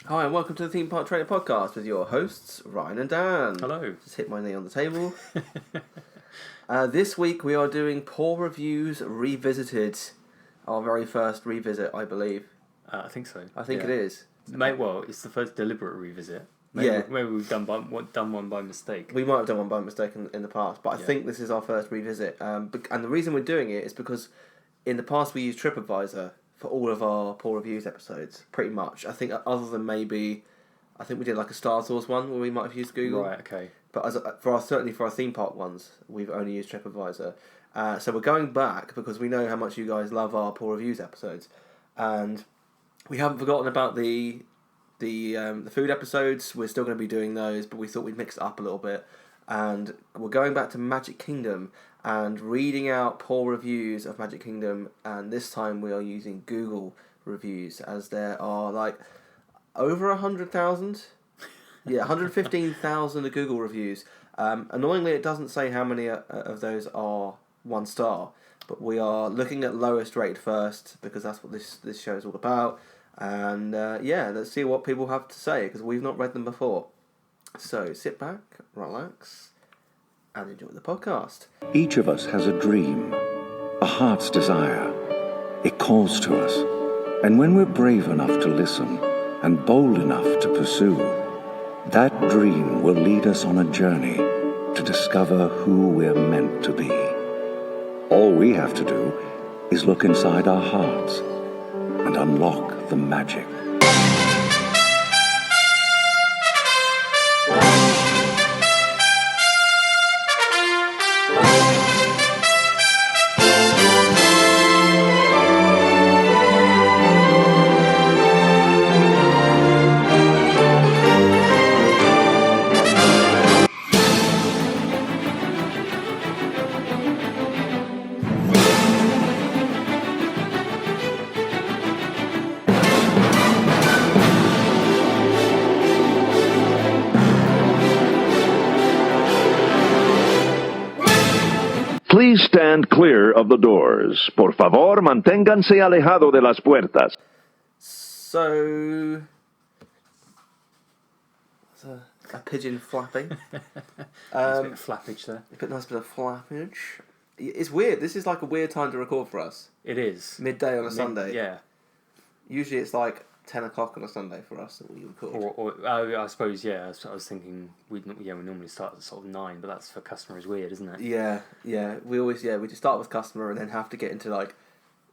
Hi, and welcome to the Theme Park Trainer Podcast with your hosts, Ryan and Dan. Hello. Just hit my knee on the table. This week we are doing Paw Reviews Revisited. Our very first revisit, I believe. I think so. I think it is. Well, it's the first deliberate revisit. Maybe we've done one by mistake. We might have done one by mistake in the past, but I think this is our first revisit. And the reason we're doing it is because in the past we used TripAdvisor for all of our Paw Reviews episodes, pretty much. I think other than maybe, I think we did like a Star Tours one where we might have used Google. Right, okay. But certainly for our theme park ones, we've only used TripAdvisor. So we're going back because we know how much you guys love our Paw Reviews episodes, and we haven't forgotten about the food episodes. We're still going to be doing those, but we thought we'd mix it up a little bit, and we're going back to Magic Kingdom and reading out Paw Reviews of Magic Kingdom, and this time we are using Google reviews, as there are like over 100,000. Yeah, 115,000 Google reviews. Annoyingly, it doesn't say how many of those are 1 star, but we are looking at lowest rate first because that's what this show is all about. And let's see what people have to say because we've not read them before. So sit back, relax, and enjoy the podcast. Each of us has a dream, a heart's desire. It calls to us, and when we're brave enough to listen and bold enough to pursue, that dream will lead us on a journey to discover who we're meant to be. All we have to do is look inside our hearts and unlock the magic. Please stand clear of the doors. Por favor, manténganse alejado de las puertas. So, a pigeon flapping. There's a bit of flappage there. A nice bit of flappage. It's weird. This is like a weird time to record for us. It is. Midday on a Sunday. Yeah. Usually it's like 10 o'clock on a Sunday for us that we record. I suppose, yeah. I was thinking we normally start at sort of 9, but that's for customers weird, isn't it? Yeah. We just start with customer and then have to get into like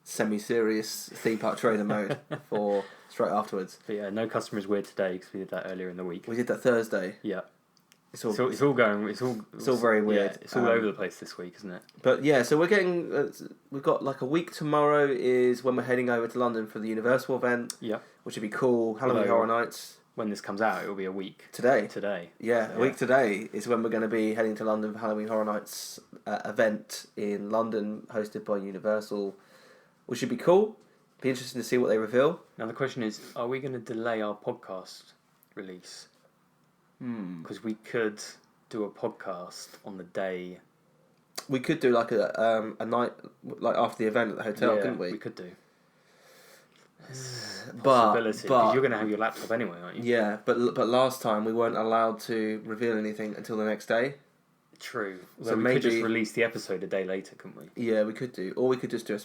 semi-serious theme park trader mode for straight afterwards. But yeah, no customers weird today because we did that earlier in the week. We did that Thursday. Yeah. It's all very weird. Yeah, it's all over the place this week, isn't it? But yeah, so we're getting we've got like a week tomorrow is when we're heading over to London for the Universal event. Yeah. Which would be cool. Halloween Horror Nights. When this comes out, it will be a week. Today. Yeah, So, a week today is when we're going to be heading to London for Halloween Horror Nights event in London, hosted by Universal, which should be cool. Be interesting to see what they reveal. Now the question is, are we going to delay our podcast release? Because we could do a podcast on the day. We could do like a night like after the event at the hotel, couldn't we? We could do. But you're going to have your laptop anyway, aren't you? Yeah, but last time we weren't allowed to reveal anything until the next day. True. So we maybe could just release the episode a day later, couldn't we? Yeah, we could do, or we could just do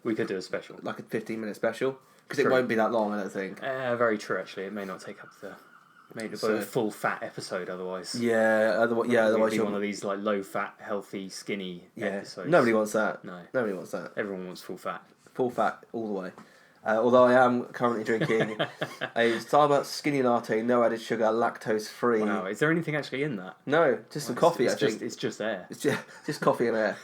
We could do a special, like a 15-minute special, because it won't be that long, I don't think. Very true. Actually, it may not take up a full fat episode otherwise. Yeah, otherwise be one of these like low fat, healthy, skinny episodes. Nobody wants that. No, nobody wants that. Everyone wants full fat. Full fat all the way. Although I am currently drinking a Starbucks skinny latte, no added sugar, lactose free. Wow, is there anything actually in that? No, just some coffee. I think it's just air. It's just coffee and air.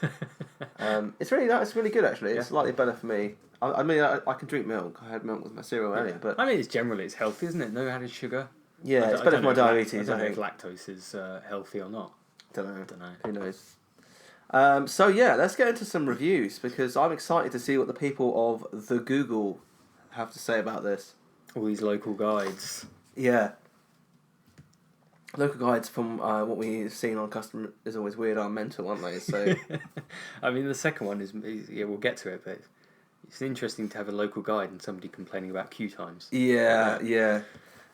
It's really nice. It's really good actually. It's slightly better for me. I mean, I can drink milk. I had milk with my cereal earlier, but I mean, it's healthy, isn't it? No added sugar. Yeah, it's better for my diabetes. I don't know if lactose is healthy or not. Don't know. Who knows? So yeah, let's get into some reviews because I'm excited to see what the people of the Google have to say about this. All these local guides. Yeah. Local guides from what we've seen on Customer is Always Weird are mental, aren't they? So, I mean, the second one is we'll get to it, but it's interesting to have a local guide and somebody complaining about queue times. Yeah.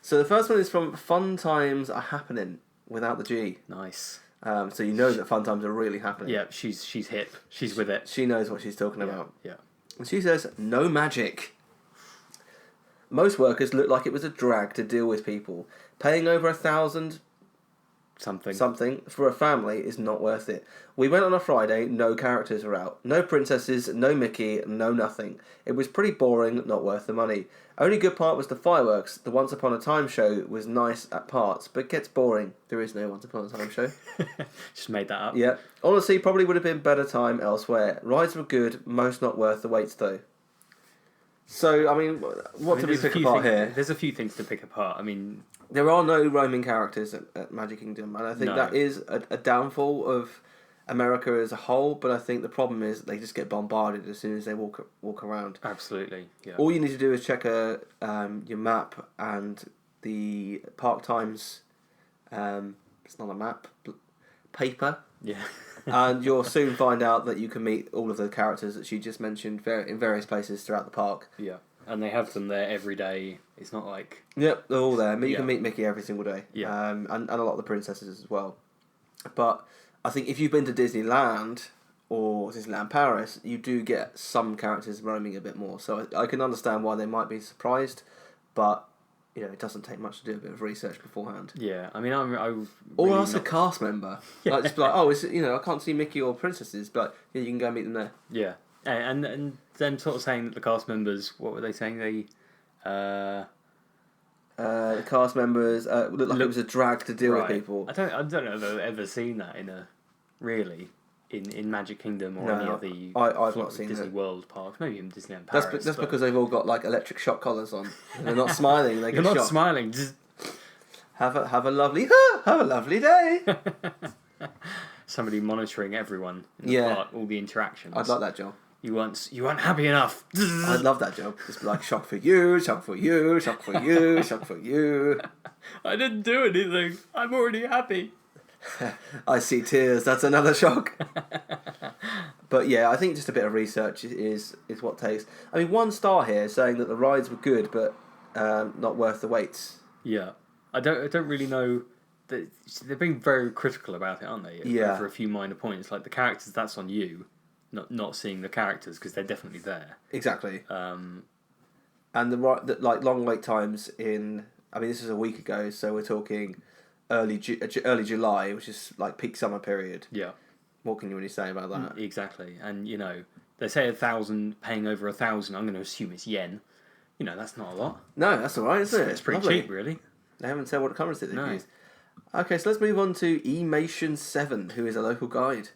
So the first one is from Fun Times Are Happening, without the G. Nice. So you know that fun times are really happening. Yeah, she's hip. She's with it. She knows what she's talking about. Yeah. And she says, no magic. Most workers look like it was a drag to deal with people. Paying over $1,000 something for a family is not worth it. We went on a Friday, no characters were out. No princesses, no Mickey, no nothing. It was pretty boring, not worth the money. Only good part was the fireworks. The Once Upon a Time show was nice at parts, but gets boring. There is no Once Upon a Time show. Just made that up. Yeah. Honestly, probably would have been better time elsewhere. Rides were good, most not worth the waits though. So, I mean, what do we pick apart here? There's a few things to pick apart. I mean, there are no roaming characters at Magic Kingdom, and I think that is a downfall of America as a whole, but I think the problem is they just get bombarded as soon as they walk around. Absolutely, yeah. All you need to do is check your map and the Park Times, it's not a map, paper. Yeah. And you'll soon find out that you can meet all of the characters that she just mentioned in various places throughout the park. Yeah, and they have them there every day. It's not like... Yep, they're all there. You can meet Mickey every single day. Yeah. And a lot of the princesses as well. But I think if you've been to Disneyland or Disneyland Paris, you do get some characters roaming a bit more. So I can understand why they might be surprised, but it doesn't take much to do a bit of research beforehand. Yeah, I mean, I or really ask a cast member. Yeah. Like, just be like, oh, I can't see Mickey or princesses, but you can go meet them there. Yeah, and them sort of saying that the cast members, what were they saying? The cast members looked like it was a drag to deal with people. I don't know if I've ever seen that in Magic Kingdom or any of the I've not seen Disney it. World parks. Maybe in Disneyland Paris. That's because they've all got like electric shock collars on. They're not smiling. They You're get not shocked. smiling. Just Have a lovely day. somebody monitoring everyone in the park, all the interactions. I'd like that job. You weren't happy enough. I'd love that job. Just be like, shock for you, shock for you, shock for you, shock for you. I didn't do anything. I'm already happy. I see tears. That's another shock. But yeah, I think just a bit of research is what takes. I mean, 1 star here saying that the rides were good, but not worth the waits. Yeah, I don't really know. They're being very critical about it, aren't they? Yeah. For a few minor points, like the characters, that's on you. Not seeing the characters because they're definitely there. Exactly. And the long wait times in. I mean, this is a week ago, so we're talking early July, which is like peak summer period. Yeah. What can you really say about that? Exactly, and they say 1,000, paying over 1,000. I'm going to assume it's yen. That's not a lot. No, that's all right, isn't it? It's pretty Lovely. cheap, really. They haven't said what currency they've No. used. Okay, so let's move on to Emation7, who is a local guide.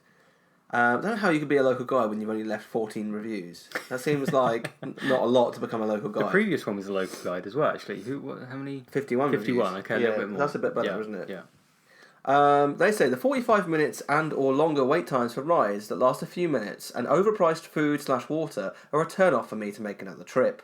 I don't know how you could be a local guide when you've only left 14 reviews. That seems like not a lot to become a local guide. The previous one was a local guide as well, actually. How many? 51 51, reviews. okay, a little bit more. That's a bit better, Yeah, isn't it? Yeah. They say the 45 minutes and or longer wait times for rides that last a few minutes and overpriced food/water are a turn-off for me to make another trip.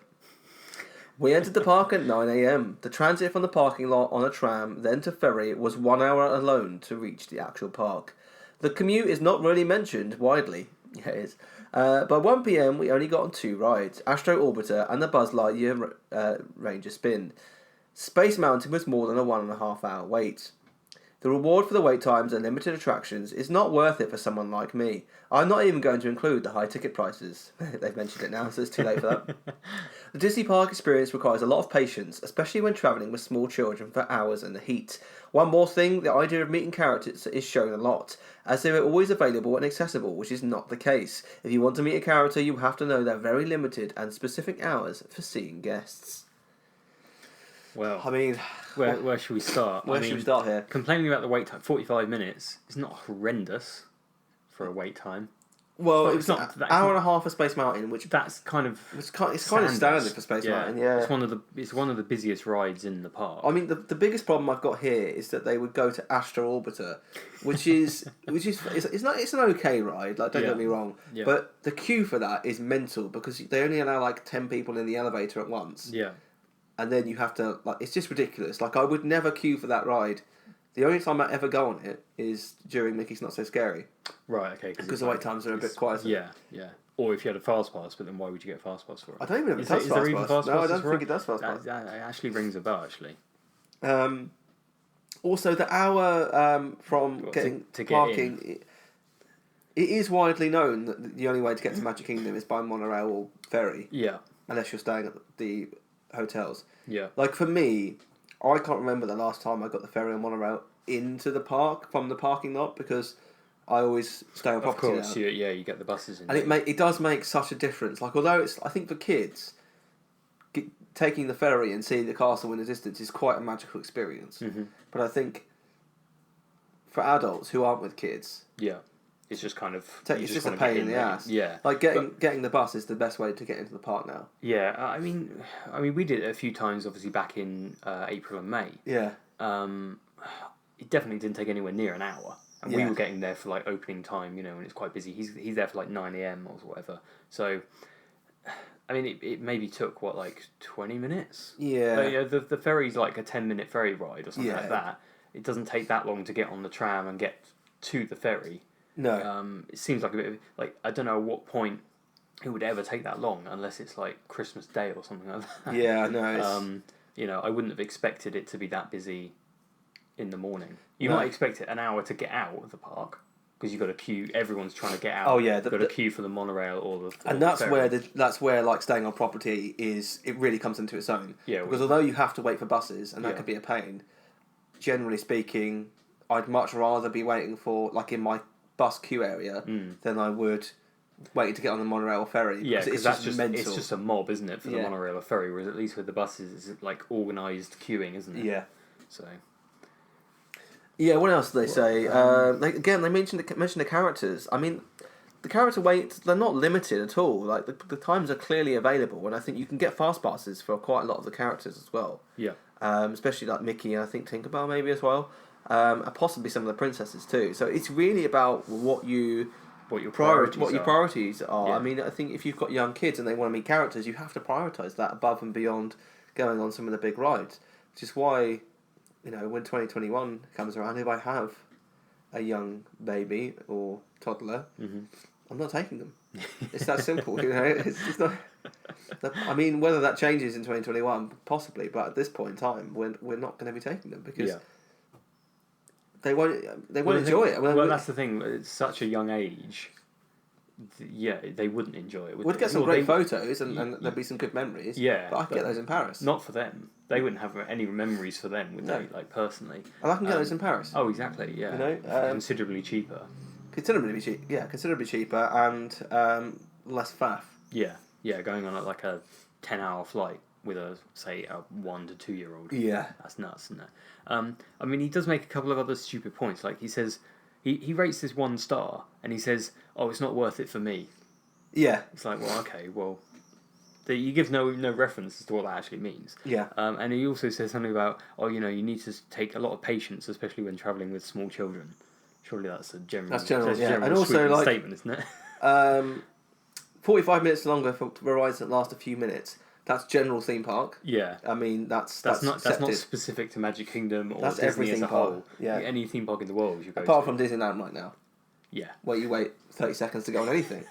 We entered the park at 9 a.m. The transit from the parking lot on a tram, then to ferry, was 1 hour alone to reach the actual park. The commute is not really mentioned widely. Yeah, it is. By 1 p.m, we only got on 2 rides, Astro Orbiter and the Buzz Lightyear Ranger Spin. Space Mountain was more than a 1.5 hour wait. The reward for the wait times and limited attractions is not worth it for someone like me. I'm not even going to include the high ticket prices. They've mentioned it now, so it's too late for that. The Disney Park experience requires a lot of patience, especially when travelling with small children for hours in the heat. One more thing, the idea of meeting characters is shown a lot, as they are always available and accessible, which is not the case. If you want to meet a character, you have to know their very limited and specific hours for seeing guests. Well, I mean, where should we start? Where should we start here? Complaining about the wait time, 45 minutes, is not horrendous for a wait time. Well, it's not an hour and a half for Space Mountain, which That's kind of it's kind of standard for Space Mountain. Yeah, It's one of the busiest rides in the park. I mean, the biggest problem I've got here is that they would go to Astro Orbiter, which is it's an okay ride. Like, don't get me wrong, but the queue for that is mental because they only allow like 10 people in the elevator at once. Yeah. And then you have to it's just ridiculous. Like, I would never queue for that ride. The only time I ever go on it is during Mickey's Not So Scary. Right. Okay. Because the wait times are a bit quieter. Yeah. Yeah. Or if you had a fast pass, but then why would you get a fast pass for it? I don't even have a is there even fast pass. fast No, I passes don't for think it it does fast pass. That actually rings a bell. Actually, Also, the hour from Well, getting to get parking, it is widely known that the only way to get to Magic Kingdom is by monorail or ferry, Yeah. unless you're staying at the hotels. Yeah. Like for me, I can't remember the last time I got the ferry or monorail into the park from the parking lot because I always stay on Of property course, now. you get the buses in. And it does make such a difference. Like although it's I think for kids, taking the ferry and seeing the castle in the distance is quite a magical experience. Mm-hmm. But I think for adults who aren't with kids, Yeah. It's just kind of... it's just a pain in the ass. Yeah. Like getting the bus is the best way to get into the park now. Yeah, I mean, we did it a few times, obviously, back in April and May. Yeah. It definitely didn't take anywhere near an hour. And we Yeah. were getting there for, like, opening time, and it's quite busy. He's there for, like, 9 a.m. or whatever. So, I mean, it maybe took, 20 minutes? Yeah. The ferry's, like, a 10-minute ferry ride or something Yeah. like that. It doesn't take that long to get on the tram and get to the ferry. No. It seems like a bit of, I don't know at what point it would ever take that long unless it's like Christmas Day or something like that. Yeah, I know. I wouldn't have expected it to be that busy in the morning. You No. might expect it an hour to get out of the park because you've got a queue. Everyone's trying to get out. Oh, yeah, You've got a queue for the monorail or the. And that's where like staying on property it really comes into its own. Yeah, Because although you have to wait for buses and that Yeah. could be a pain, generally speaking, I'd much rather be waiting for like in my bus queue area than I would waiting to get on the monorail or ferry. Yeah, because that's just mental. it's just a mob, isn't it, for the Yeah. monorail or ferry? Whereas at least with the buses, it's like organised queuing, isn't it? Yeah. So. Yeah. What else do they say? They mentioned the characters. I mean, the character waits, they're not limited at all. Like the times are clearly available, and I think you can get fast passes for quite a lot of the characters as well. Yeah. Especially like Mickey and I think Tinkerbell maybe as well, and possibly some of the princesses too. So it's really about what your priorities are. Yeah. I mean, I think if you've got young kids and they want to meet characters, you have to prioritise that above and beyond going on some of the big rides. Which is why, when 2021 comes around, if I have a young baby or toddler, I'm not taking them. It's that simple, It's just not. I mean, whether that changes in 2021, possibly, but at this point in time, we're not going to be taking them because they won't enjoy it. Well, that's the thing. It's such a young age. Yeah, they wouldn't enjoy it. We'd get some great photos and there'd be some good memories. Yeah, but I could get those in Paris. Not for them. They wouldn't have any memories for them, would they? Like personally. And I can get those in Paris. Oh, exactly. Yeah. Considerably cheaper. Considerably cheaper and less faff. Yeah, going on like a 10-hour flight with a 1 to 2 year old. Yeah, that's nuts, isn't it? I mean, he does make a couple of other stupid points. Like he says, he rates this 1 star, and he says, "Oh, it's not worth it for me." Yeah, it's like, well, okay, well, you give no reference as to what that actually means. Yeah, and he also says something about, you need to take a lot of patience, especially when travelling with small children. Surely that's a general. That's general, yeah. General and also statement, isn't it? 45 minutes longer for rides that last a few minutes. That's general theme park. Yeah. I mean, that's not specific to Magic Kingdom or that's Disney every as a theme whole. park. Yeah. Any theme park in the world you go apart to. from Disneyland right now. Yeah. Where you wait 30 seconds to go on anything.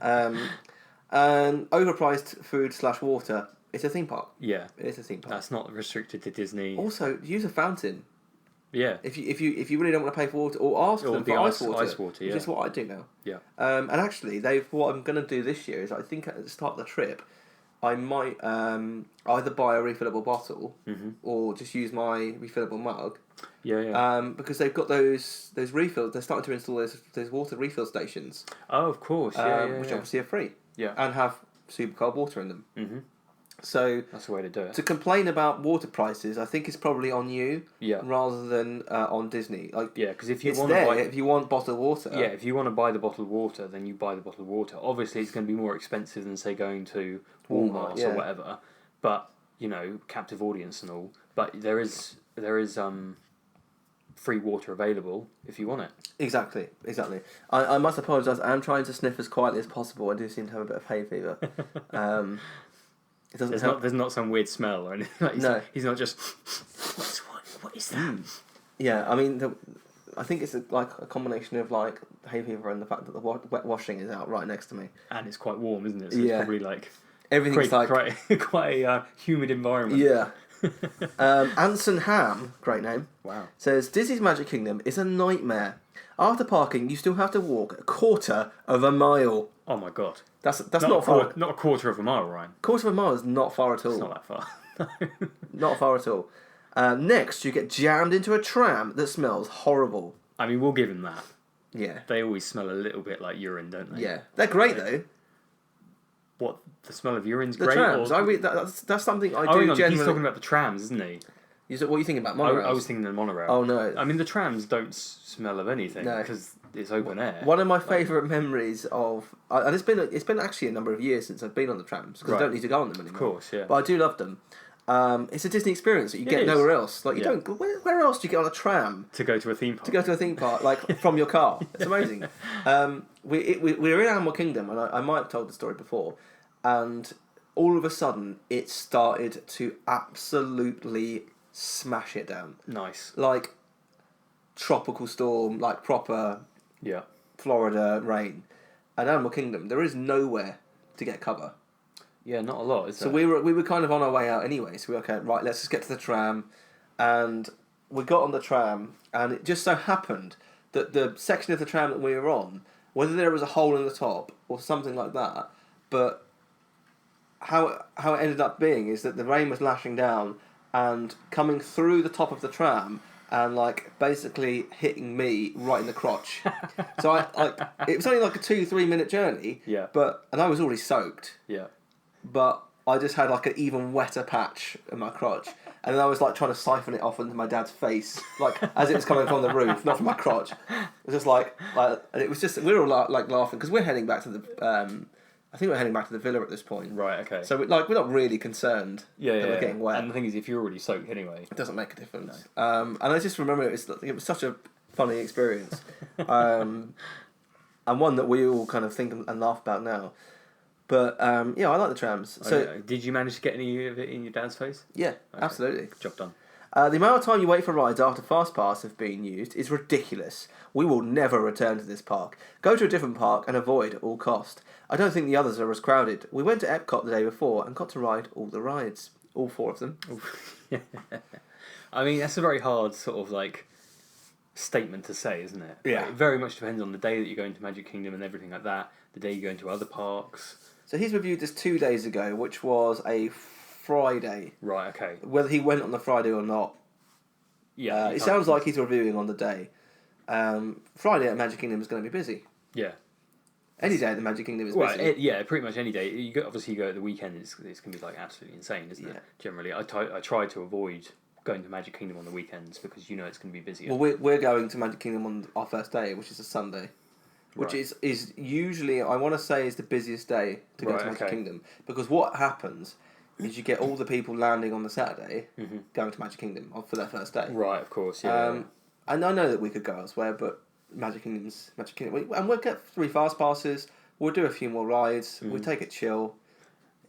And overpriced food/water. It's a theme park. Yeah. It's a theme park. That's not restricted to Disney. Also, use a fountain. Yeah. If you really don't want to pay for water, or ask them for ice water. Ice water, yeah. Which is what I do now. Yeah. And actually, what I'm going to do this year is I think at the start of the trip, I might either buy a refillable bottle or just use my refillable mug. Yeah. Because they've got those refills. They're starting to install those water refill stations. Oh, of course. Which obviously are free. Yeah. And have super cold water in them. Mm-hmm. So that's the way to do it. To complain about water prices, I think it's probably on you, rather than on Disney. Because if you if you want bottled water, if you want to buy the bottled water, then you buy the bottled water. Obviously, it's going to be more expensive than say going to Walmart or whatever. But captive audience and all. But there is free water available if you want it. Exactly. I must apologise. I'm trying to sniff as quietly as possible. I do seem to have a bit of hay fever. There's not some weird smell or anything. He's not just. What is that? Yeah, I mean, I think it's a combination of hay fever and the fact that the wet washing is out right next to me, and it's quite warm, isn't it? So it's probably everything's quite a humid environment. Yeah, Anson Ham, great name. Wow. Says Disney's Magic Kingdom is a nightmare. After parking, you still have to walk a quarter of a mile. Oh my god. That's not far. Not a quarter of a mile, Ryan. Quarter of a mile is not far at all. It's not that far. Not far at all. Next, you get jammed into a tram that smells horrible. I mean, we'll give him that. Yeah. They always smell a little bit like urine, don't they? Yeah. They're great though. What, the smell of urine's The great? trams. Or... That's something I do hang on, generally. he's talking about the trams, isn't he? What are you thinking about? Monorails? I was thinking the monorail. Oh no. I mean, the trams don't smell of anything No. because it's open air. One of my favourite memories of, and it's been actually a number of years since I've been on the trams because I don't need to go on them anymore. Of course, yeah. But I do love them. It's a Disney experience that you get is. nowhere else. Like you Yeah. don't. Where else do you get on a tram To go to a theme park. to go to a theme park? Like from your car. It's amazing. We were in Animal Kingdom, and I might have told the story before, and all of a sudden it started to absolutely smash it down. Nice. Like tropical storm, like proper Yeah. Florida rain. At Animal Kingdom, there is nowhere to get cover. Yeah, not a lot, is So there? we were kind of on our way out anyway. So we were okay, right, let's just get to the tram. And we got on the tram, and it just so happened that the section of the tram that we were on, whether there was a hole in the top or something like that, but how it ended up being is that the rain was lashing down and coming through the top of the tram and like basically hitting me right in the crotch. So it was only like a 2-3 minute journey. Yeah. And I was already soaked. Yeah. But I just had like an even wetter patch in my crotch, and then I was like trying to siphon it off into my dad's face, like as it was coming from the roof, not from my crotch. It was just like, and it was just we were all like laughing because we're heading back to the, I think we're heading back to the villa at this point. Right. Okay. So we're not really concerned that we're getting wet. And the thing is, if you're already soaked anyway, It doesn't make a difference. And I just remember it was such a funny experience, and one that we all kind of think and laugh about now. But yeah, I like the trams. So yeah. Did you manage to get any of it in your dad's face? yeah, Okay. absolutely. Job done. The amount of time you wait for rides after FastPass have been used is ridiculous. We will never return to this park. Go to a different park and avoid at all cost. I don't think the others are as crowded. We went to Epcot the day before and got to ride all the rides. All 4 of them. I mean, that's a very hard sort of like statement to say, isn't it? Yeah. Like, it very much depends on the day that you go into Magic Kingdom and everything like that. The day you go into other parks. So he's reviewed this 2 days ago, which was a Friday. Right. Okay. Whether he went on the Friday or not, Yeah. it sounds like he's reviewing on the day. Friday at Magic Kingdom is going to be busy. Yeah. Any day at the Magic Kingdom is Well, busy. yeah, pretty much any day. Obviously, you go at the weekend. It's going to be like absolutely insane, isn't Yeah. it? Generally, I try to avoid going to Magic Kingdom on the weekends because you know it's going to be busier. Well, we're going to Magic Kingdom on our first day, which is a Sunday. Which Right. is usually, I want to say, is the busiest day to go Right, to Magic okay. Kingdom. Because what happens is you get all the people landing on the Saturday Mm-hmm. going to Magic Kingdom for their first day. Right, of course. Yeah. And I know that we could go elsewhere, but Magic Kingdom. And we'll get 3 fast passes, we'll do a few more rides, we'll take it chill.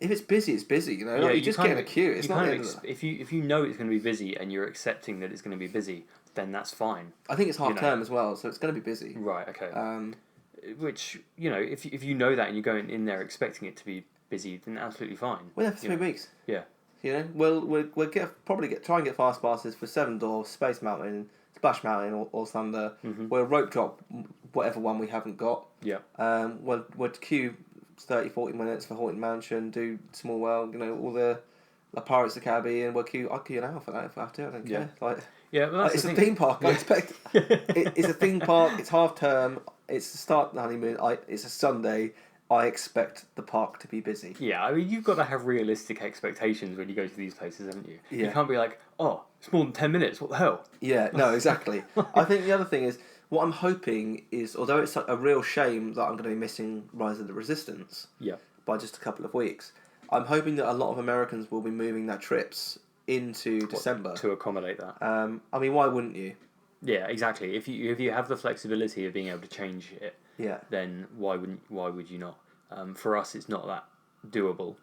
If it's busy, it's busy, you know? Yeah, Like, you you just kind get in a of- queue. It's you not kind the of end of the- if you know it's going to be busy and you're accepting that it's going to be busy, then that's fine. I think it's half you know. term as well, so it's going to be busy. Right. Okay. Um, Which if you know that and you're going in there expecting it to be busy, then absolutely fine. we're there for You 3 know. weeks. Yeah. You know, we'll try and get fast passes for Seven Dwarfs, Space Mountain, Splash Mountain, or Thunder. Mm-hmm. We'll rope drop whatever one we haven't got. Yeah. We'll queue 30-40 minutes for Haunted Mansion, do Small World, you know, all the Pirates of the Caribbean. I'll queue an hour for that if I have to. I don't Yeah. care. Like, Yeah. Well, that's it's the a thing. theme park. I expect it's a theme park. It's half term. It's the start of the honeymoon. It's a Sunday. I expect the park to be busy. Yeah, I mean, you've got to have realistic expectations when you go to these places, haven't you? Yeah. You can't be like, oh, it's more than 10 minutes, what the hell? Yeah, no, exactly. I think the other thing is, what I'm hoping is, although it's a real shame that I'm going to be missing Rise of the Resistance Yeah. by just a couple of weeks, I'm hoping that a lot of Americans will be moving their trips into December. To accommodate that. I mean, why wouldn't you? Yeah, exactly. If you have the flexibility of being able to change it, Yeah. then why would you not? For us, it's not that doable.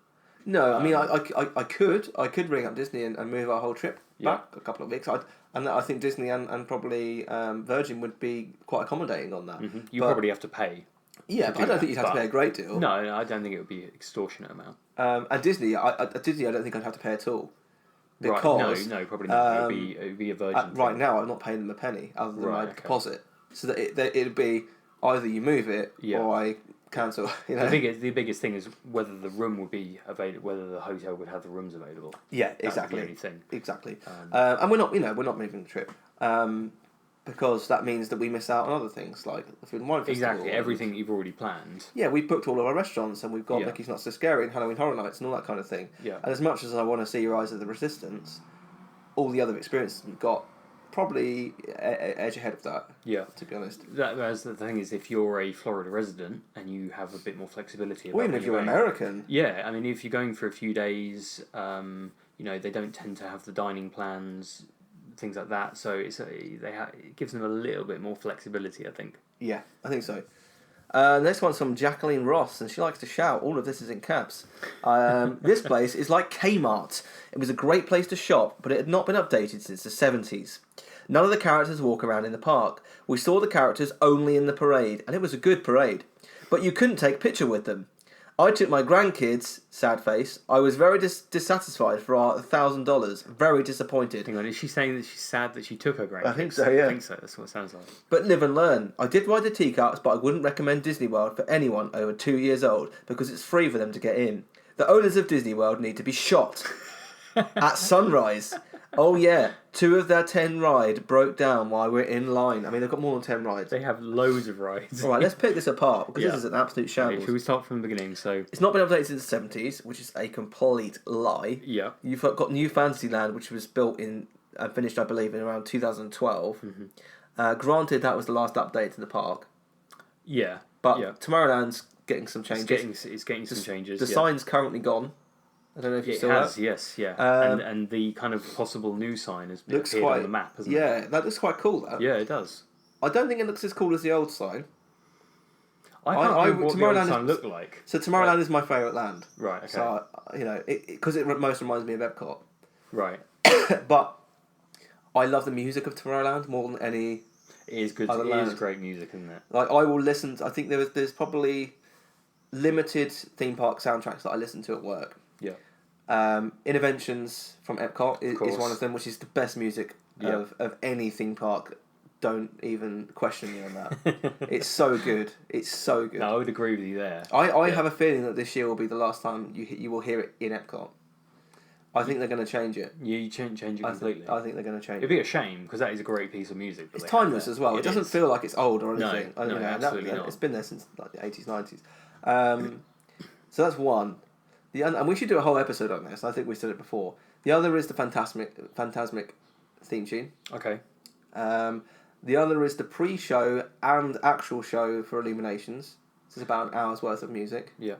No, I mean, I could ring up Disney and move our whole trip back a couple of weeks. And I think Disney and probably Virgin would be quite accommodating on that. You But- probably have to pay. Yeah, but I don't think you'd have to but- pay a great deal. No, I don't think it would be an extortionate amount. And Disney, Disney, I don't think I'd have to pay at all. because no, probably not. It would be a Virgin. right now, I'm not paying them a penny other than my okay. deposit, so that it'd be either you move it or I cancel. You know, the biggest thing is whether the room would be available, whether the hotel would have the rooms available. Yeah, exactly. That's the only thing. Exactly. And we're not moving the trip. Because that means that we miss out on other things like the Food and Wine Festival. Exactly, everything you've already planned. Yeah, we've booked all of our restaurants and we've got Mickey's Not So Scary and Halloween Horror Nights and all that kind of thing. Yeah. And as much as I want to see Rise of the Resistance, all the other experiences we've got probably edge ahead of that. Yeah. To be honest. That's the thing is, if you're a Florida resident and you have a bit more flexibility. Or even if you're American. Yeah, I mean, if you're going for a few days, they don't tend to have the dining plans, things like that. So it gives them a little bit more flexibility, I think. Yeah, I think so. Next one's from Jacqueline Ross, and she likes to shout. All of this is in caps. This place is like Kmart. It was a great place to shop, but it had not been updated since the 70s. None of the characters walk around in the park. We saw the characters only in the parade, and it was a good parade. But you couldn't take a picture with them. I took my grandkids, sad face. I was very dissatisfied for our $1,000. Very disappointed. Hang on, is she saying that she's sad that she took her grandkids? I think so, yeah. I think so, that's what it sounds like. But live and learn. I did ride the teacups, but I wouldn't recommend Disney World for anyone over 2 years old because it's free for them to get in. The owners of Disney World need to be shot. At sunrise. Oh yeah, 2 of their 10 ride broke down while we're in line. I mean, they've got more than 10 rides. They have loads of rides. Alright, let's pick this apart because this is an absolute shambles. Should we start from the beginning? So it's not been updated since the 70s, which is a complete lie. Yeah. You've got New Fantasyland, which was built in and finished, I believe, in around 2012. Mm-hmm. Granted, that was the last update to the park. Yeah. But Tomorrowland's getting some changes. It's getting some changes. The sign's currently gone. I don't know if you still have. Yes, yeah. And the kind of possible new sign has looks appeared quite, on the map, hasn't it? Yeah, that looks quite cool, that. Yeah, it does. I don't think it looks as cool as the old sign. I can't remember what the old sign looked like. So Tomorrowland is my favourite land. Right, okay. So, because it most reminds me of Epcot. Right. But I love the music of Tomorrowland more than any It is good. other It land. is great music, isn't it? Like, I will listen to, I think there's probably limited theme park soundtracks that I listen to at work. Yeah. Interventions from Epcot is one of them, which is the best music of any theme park. Don't even question me on that. It's so good. It's so good. No, I would agree with you there. I have a feeling that this year will be the last time you will hear it in Epcot. I think they're going to change it. Yeah, you change it completely. I think they're going to change It'd be a shame because that is a great piece of music. It's timeless as well. It doesn't feel like it's old or No, anything. no, absolutely not. It's been there since like the 80s, 90s. So that's one. And we should do a whole episode on this. I think we said it before. The other is the Phantasmic theme tune. Okay. The other is the pre-show and actual show for Illuminations. This is about an hour's worth of music. Yeah.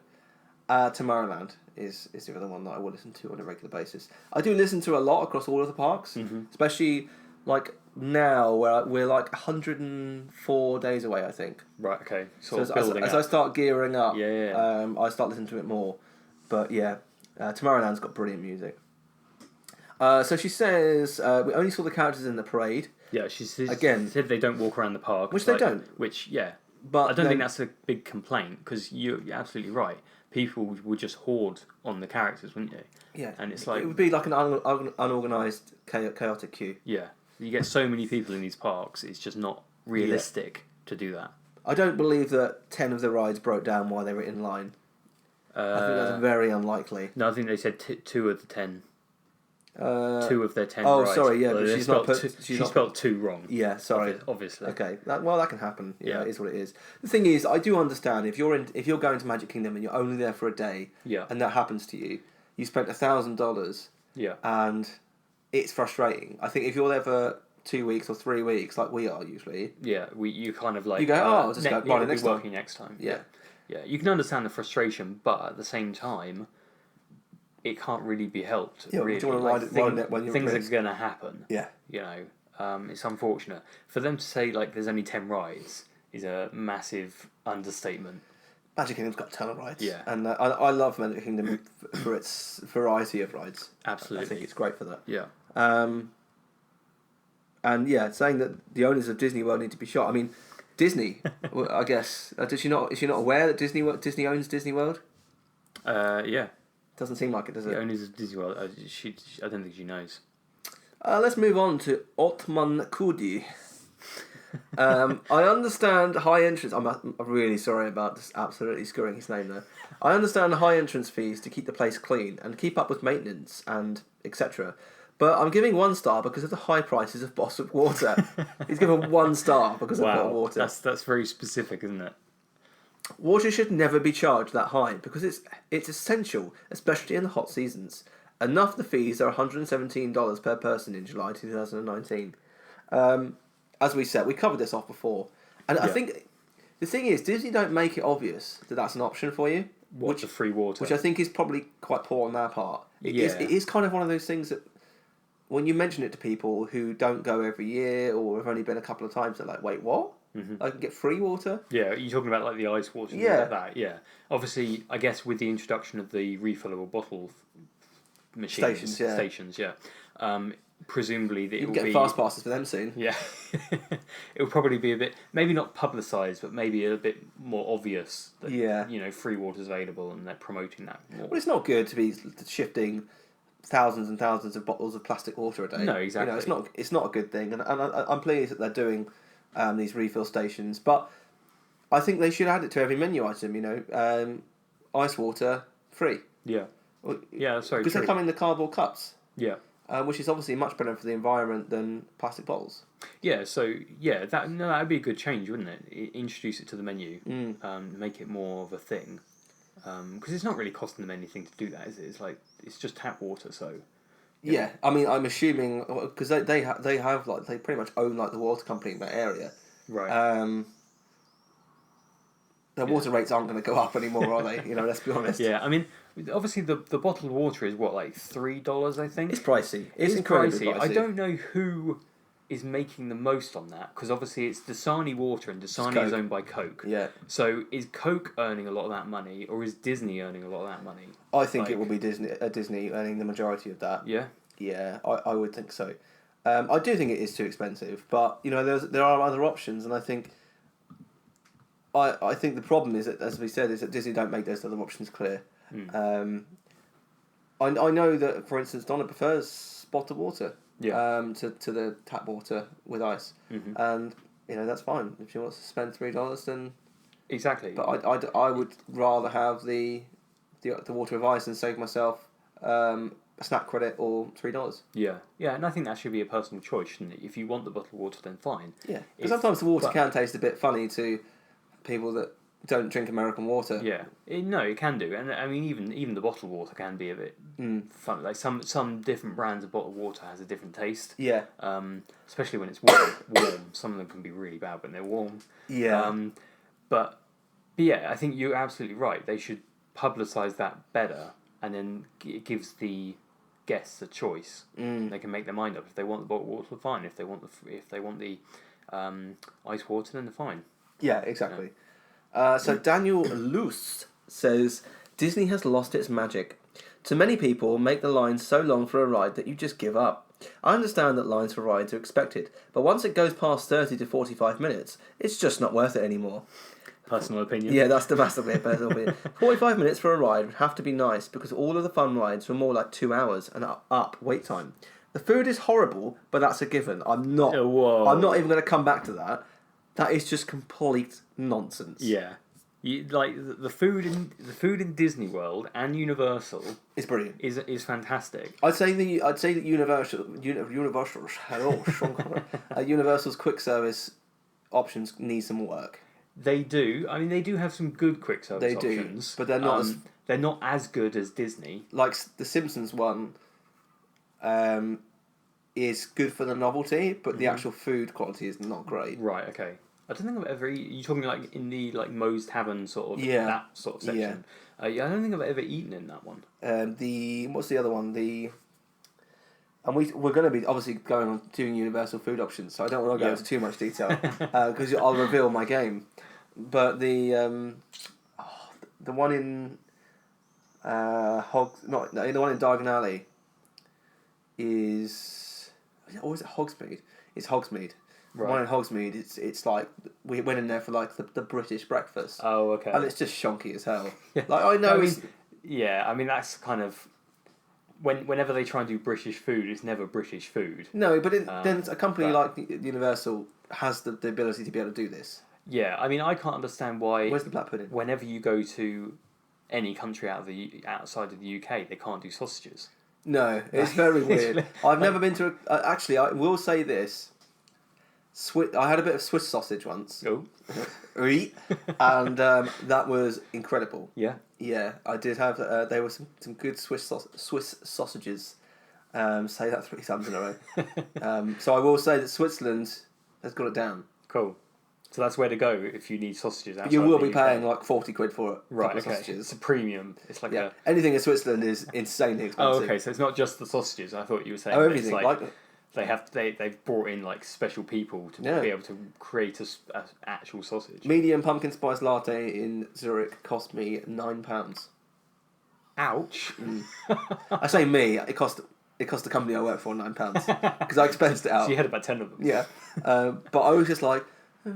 Tomorrowland is the other one that I will listen to on a regular basis. I do listen to a lot across all of the parks, especially like now where we're like 104 days away, I think. Right. Okay. So as I start gearing up, Yeah. I start listening to it more. But yeah, Tomorrowland's got brilliant music. So she says we only saw the characters in the parade. Yeah, she said they don't walk around the park, which they don't. Which yeah, but I don't think that's a big complaint because you're absolutely right. People would just hoard on the characters, wouldn't you? Yeah, and it's like it would be like an unorganized, chaotic queue. Yeah, you get so many people in these parks; it's just not realistic to do that. I don't believe that 10 of the rides broke down while they were in line. I think that's very unlikely. No, I think they said 2 of the 10. 2 of their 10 Oh, rides. sorry, yeah, well, but she spelled 2 wrong. Yeah, sorry. Obviously. Okay, that can happen. Yeah, it is what it is. The thing is, I do understand if you're going to Magic Kingdom and you're only there for a day, and that happens to you, you spent $1,000, and it's frustrating. I think if you're there for 2 weeks or 3 weeks, like we are usually, you kind of like you go, I'll just go buy it next time. Working next time. Yeah, you can understand the frustration, but at the same time, it can't really be helped. Yeah, really. Do you want to ride it when you're things are going to happen. Yeah, you know, it's unfortunate for them to say like there's only 10 rides is a massive understatement. Magic Kingdom's got a ton of rides. Yeah, and I love Magic Kingdom for its variety of rides. Absolutely, I think it's great for that. Yeah. And yeah, saying that the owners of Disney World need to be shot. I mean, Disney. Well, I guess is she not aware that Disney owns Disney World? Yeah. Doesn't seem like it, does it? The owners of Disney World, I don't think she knows. Let's move on to Otman Kudi. I understand high entrance. I'm really sorry about this absolutely screwing his name there. I understand the high entrance fees to keep the place clean and keep up with maintenance and etc. But I'm giving 1 star because of the high prices of bottled water. He's given 1 star because of bottled water. That's very specific, isn't it? Water should never be charged that high because it's essential, especially in the hot seasons. Enough the fees are $117 per person in July 2019. As we said, we covered this off before. And I think the thing is, Disney don't make it obvious that that's an option for you. What's the free water? Which I think is probably quite poor on their part. It is kind of one of those things that when you mention it to people who don't go every year or have only been a couple of times, they're like, wait, what? Mm-hmm. I can get free water? Yeah, you're talking about like the ice water and things like that. Yeah. Obviously, I guess with the introduction of the refillable bottle machines, stations, presumably that it will be fast passes for them soon. Yeah, it will probably be a bit, maybe not publicised, but maybe a bit more obvious that free water is available and they're promoting that more. Well, it's not good to be shifting thousands and thousands of bottles of plastic water a day. No, exactly. It's not a good thing, and I'm pleased that they're doing these refill stations, but I think they should add it to every menu item. Ice water free. Yeah. Well, that's very true. Because they come in the cardboard cups. Yeah. Which is obviously much better for the environment than plastic bottles. Yeah, that would be a good change, wouldn't it? Introduce it to the menu, make it more of a thing, because it's not really costing them anything to do that, is it? It's just tap water, so. Yeah, I mean, I'm assuming because they pretty much own the water company in that area, right? Their water rates aren't going to go up anymore, are they? Let's be honest. Yeah, I mean, obviously the bottled water is what, like $3, I think. It's pricey. It's incredibly pricey. I don't know who is making the most on that because obviously it's Dasani water and Dasani is owned by Coke. Yeah. So is Coke earning a lot of that money or is Disney earning a lot of that money? I think it will be Disney earning the majority of that. Yeah. Yeah, I would think so. I do think it is too expensive, but there are other options, and I think. I think the problem is that, as we said, is that Disney don't make those other options clear. I know that, for instance, Donna prefers bottled water to the tap water with ice, and that's fine. If she wants to spend $3, then exactly. But I would rather have the water with ice and save myself a snack credit or $3. Yeah, and I think that should be a personal choice, shouldn't it? If you want the bottled water, then fine. Yeah, because sometimes the water can taste a bit funny to people that don't drink American water. Yeah, it can do, and I mean even the bottled water can be a bit fun. Like some different brands of bottled water has a different taste. Yeah. Especially when it's warm. Some of them can be really bad when they're warm. Yeah. But yeah, I think you're absolutely right. They should publicise that better, and then it gives the guests a choice. They can make their mind up. If they want the bottled water, fine. If they want the ice water, then they're fine. Yeah, exactly. So Daniel Luce says, Disney has lost its magic. To many people, make the lines so long for a ride that you just give up. I understand that lines for rides are expected, but once it goes past 30 to 45 minutes, it's just not worth it anymore. Personal opinion. Yeah, that's massively personal opinion. 45 minutes for a ride would have to be nice because all of the fun rides were more like 2 hours and up wait time. The food is horrible, but that's a given. I'm not even going to come back to that. That is just complete nonsense. Yeah, the food in Disney World and Universal is brilliant. Is fantastic. I'd say that Universal's quick service options need some work. They do. I mean, they do have some good quick service options, but they're not. They're not as good as Disney. Like the Simpsons one. Is good for the novelty, but the actual food quality is not great. Right. Okay. I don't think I've ever eaten. You're talking like in the Moe's Tavern sort of that sort of section. Yeah. I don't think I've ever eaten in that one. What's the other one? And we're going to be obviously going on doing Universal food options, so I don't want to go into too much detail because I'll reveal my game. But the one in the one in Diagon Alley is it Hogsmeade? It's Hogsmeade. Right. One in Hogsmeade, it's like we went in there for like the British breakfast. Oh, okay. And it's just shonky as hell. Like I know, Yeah, I mean that's kind of whenever they try and do British food, it's never British food. No, but then a company but- like Universal has the ability to be able to do this. Yeah, I mean I can't understand why. Where's the black pudding? Whenever you go to any country outside of the UK, they can't do sausages. No, it's very weird. Literally, I've never been to. Actually, I will say this. I had a bit of Swiss sausage once. Oh, Oui. And that was incredible. yeah. Yeah, I did have. There were some good Swiss sausages. Say that 3 times in a row. So I will say that Switzerland has got it down. Cool. So that's where to go if you need sausages. Outside You will the be UK. paying like 40 quid for it. Right, Couple of okay. sausages. It's a premium. It's like Yeah, a... anything in Switzerland is insanely expensive. Oh, okay, so it's not just the sausages. I thought you were saying Oh, that everything. it's Like, they've brought in like special people to Yeah. be able to create a actual sausage. medium pumpkin spice latte in Zurich cost me £9. Ouch. I say me. It cost the company I work for £9 because I expensed it out. So you had about 10 of them. Yeah, but I was just like, I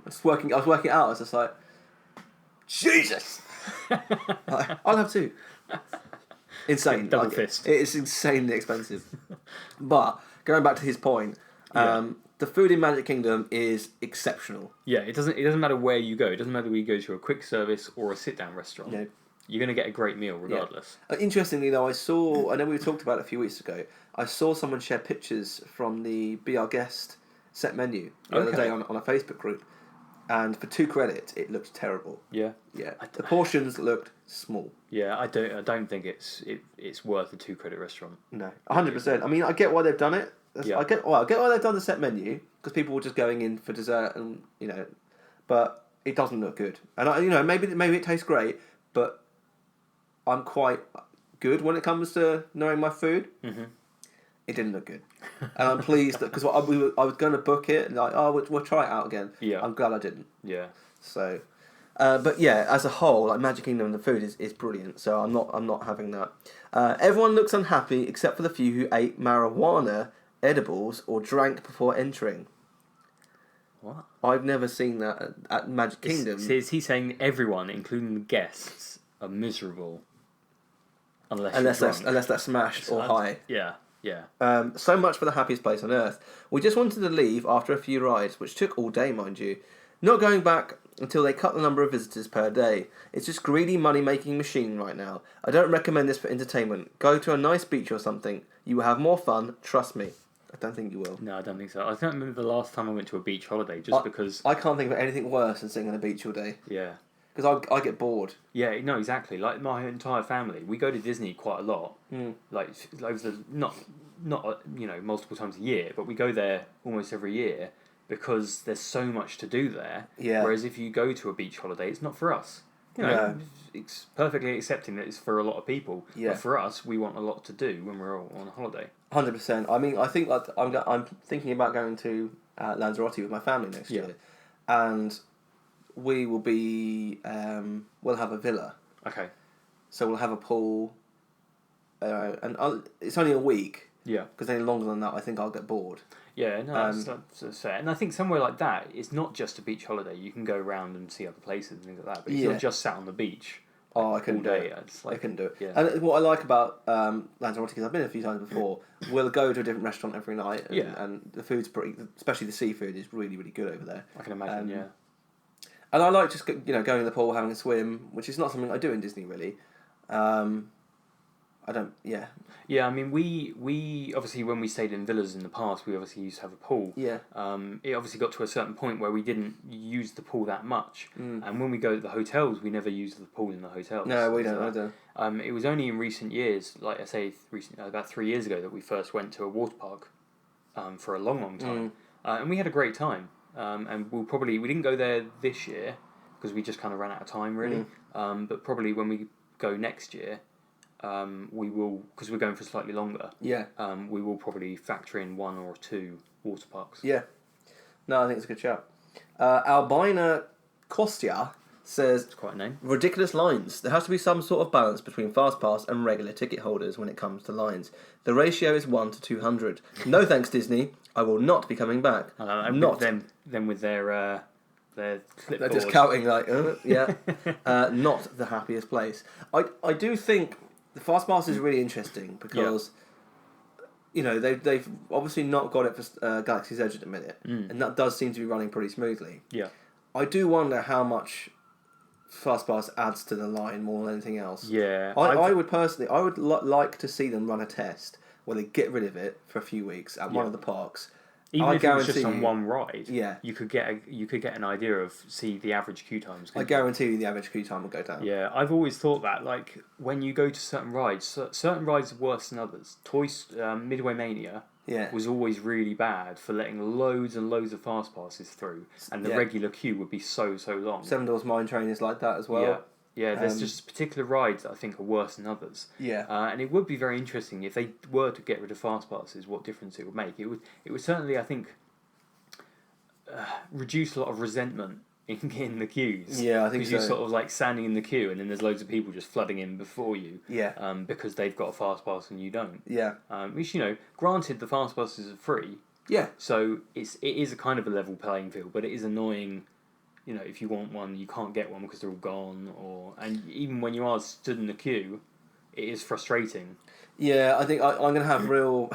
was working it out. I was just like, Jesus, I'll have two. Insane, Double like, fist. It is insanely expensive. But going back to his point, the food in Magic Kingdom is exceptional. Yeah, it doesn't matter where you go. It doesn't matter whether you go to a quick service or a sit-down restaurant. No. You're going to get a great meal regardless. Interestingly, though, I know we talked about it a few weeks ago. I saw someone share pictures from the Be Our Guest set menu the other day on a Facebook group, and for 2 credits, it looked terrible. Yeah. Yeah, the portions looked small. Yeah, I don't think it's worth a 2 credit restaurant. No, 100%. I mean, I get why they've done it. Yeah. I get why they've done the set menu because people were just going in for dessert and but it doesn't look good. And maybe it tastes great, but I'm quite good when it comes to knowing my food. Mm-hmm. It didn't look good, and I'm pleased that because I was going to book it and we'll try it out again. Yeah. I'm glad I didn't. Yeah. So, but yeah, as a whole, like Magic Kingdom, the food is brilliant. So I'm not having that. Everyone looks unhappy except for the few who ate marijuana edibles or drank before entering. What? I've never seen that at Magic Kingdom. Is he saying everyone, including the guests, are miserable? Unless they're smashed or high. Yeah. Yeah. So much for the happiest place on earth. We just wanted to leave after a few rides, which took all day, mind you. Not going back until they cut the number of visitors per day. It's just greedy money-making machine right now. I don't recommend this for entertainment. Go to a nice beach or something. You will have more fun, trust me. I don't think you will. No, I don't think so. I don't remember the last time I went to a beach holiday, because... I can't think of anything worse than sitting on a beach all day. Yeah. Because I get bored. Yeah, no, exactly. Like my entire family, we go to Disney quite a lot. Like over the not multiple times a year, but we go there almost every year because there's so much to do there. Yeah. Whereas if you go to a beach holiday, it's not for us. It's perfectly accepting that it's for a lot of people. Yeah. But for us, we want a lot to do when we're all on a holiday. 100%. I mean, I think like I'm thinking about going to Lanzarote with my family next year, and we will be we'll have a villa. Okay. So we'll have a pool, and it's only a week. Yeah. Because any longer than that, I think I'll get bored. Yeah, no, that's fair. And I think somewhere like that, it's not just a beach holiday. You can go around and see other places and things like that. But if you're just sat on the beach I couldn't all do day, it. it's like... I couldn't do it. Yeah. And what I like about Lanzarote, because I've been a few times before, we'll go to a different restaurant every night, and the food's pretty, especially the seafood, is really, really good over there. I can imagine, yeah. And I like just going in the pool, having a swim, which is not something I do in Disney really. I don't. Yeah. Yeah, I mean, we obviously when we stayed in villas in the past, we obviously used to have a pool. Yeah. It obviously got to a certain point where we didn't use the pool that much, and when we go to the hotels, we never use the pool in the hotels. No, we don't either. It was only in recent years, like I say, about 3 years ago, that we first went to a water park, for a long, long time, and we had a great time. And we didn't go there this year because we just kind of ran out of time, really. But probably when we go next year. We will, because we're going for slightly longer. Yeah. We will probably factor in 1 or 2 water parks. Yeah. No, I think it's a good shout. Albina Kostya says, It's quite a name. ridiculous lines. There has to be some sort of balance between FastPass and regular ticket holders when it comes to lines. The ratio is 1 to 200. No thanks, Disney. I will not be coming back. And not. them with their their clipboard. They're just counting like, yeah, not the happiest place. I do think the fast pass is really interesting because you know they've obviously not got it for Galaxy's Edge at the minute, and that does seem to be running pretty smoothly. Yeah. I do wonder how much fast pass adds to the line more than anything else. Yeah. I would personally, I would like to see them run a test where they get rid of it for a few weeks at one of the parks. Even if it was just guarantee on one ride, Yeah. you could get an idea of the average queue times. I guarantee you the average queue time will go down. Yeah, I've always thought that, like, when you go to certain rides are worse than others. Midway Mania was always really bad for letting loads and loads of fast passes through, and the regular queue would be so long. Seven Doors Mine Train is like that as well. Yeah, there's just particular rides that I think are worse than others. Yeah. And it would be very interesting if they were to get rid of fast passes, what difference it would make. It would certainly, I think, reduce a lot of resentment in the queues. Yeah, I think so. Because you're sort of like standing in the queue and then there's loads of people just flooding in before you. Yeah. Because they've got a fast pass and you don't. Yeah. Which, you know, granted the fast passes are free. Yeah. So it is a kind of a level playing field, but it is annoying. You know, if you want one, you can't get one because they're all gone. And even when you are stood in the queue, it is frustrating. Yeah, I think I'm going to have real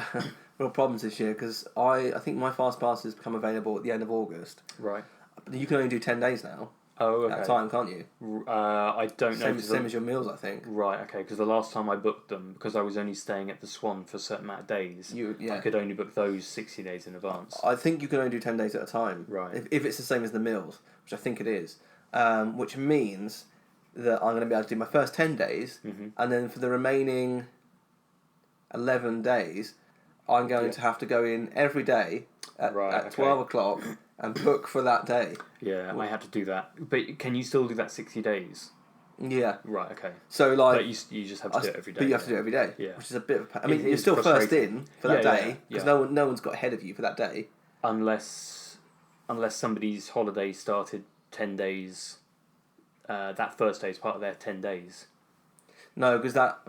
problems this year because I think my fast passes become available at the end of August. Right. But you can only do 10 days now. Oh, okay. At a time, can't you? I don't know. Same as your meals, I think. Right, okay, because the last time I booked them, because I was only staying at the Swan for a certain amount of days, I could only book those 60 days in advance. I think you can only do 10 days at a time. Right. If it's the same as the meals, which I think it is. Which means that I'm going to be able to do my first 10 days, and then for the remaining 11 days, I'm going to have to go in every day at 12 o'clock and book for that day. Yeah, I had to do that. But can you still do that 60 days? Yeah. Right, okay. So, like... But you just have to do it every day. But you have to do it every day. Yeah. Which is a bit of a... I mean, you're still first in for that day, because no one's got ahead of you for that day. Unless somebody's holiday started 10 days... that first day is part of their 10 days. No, because that...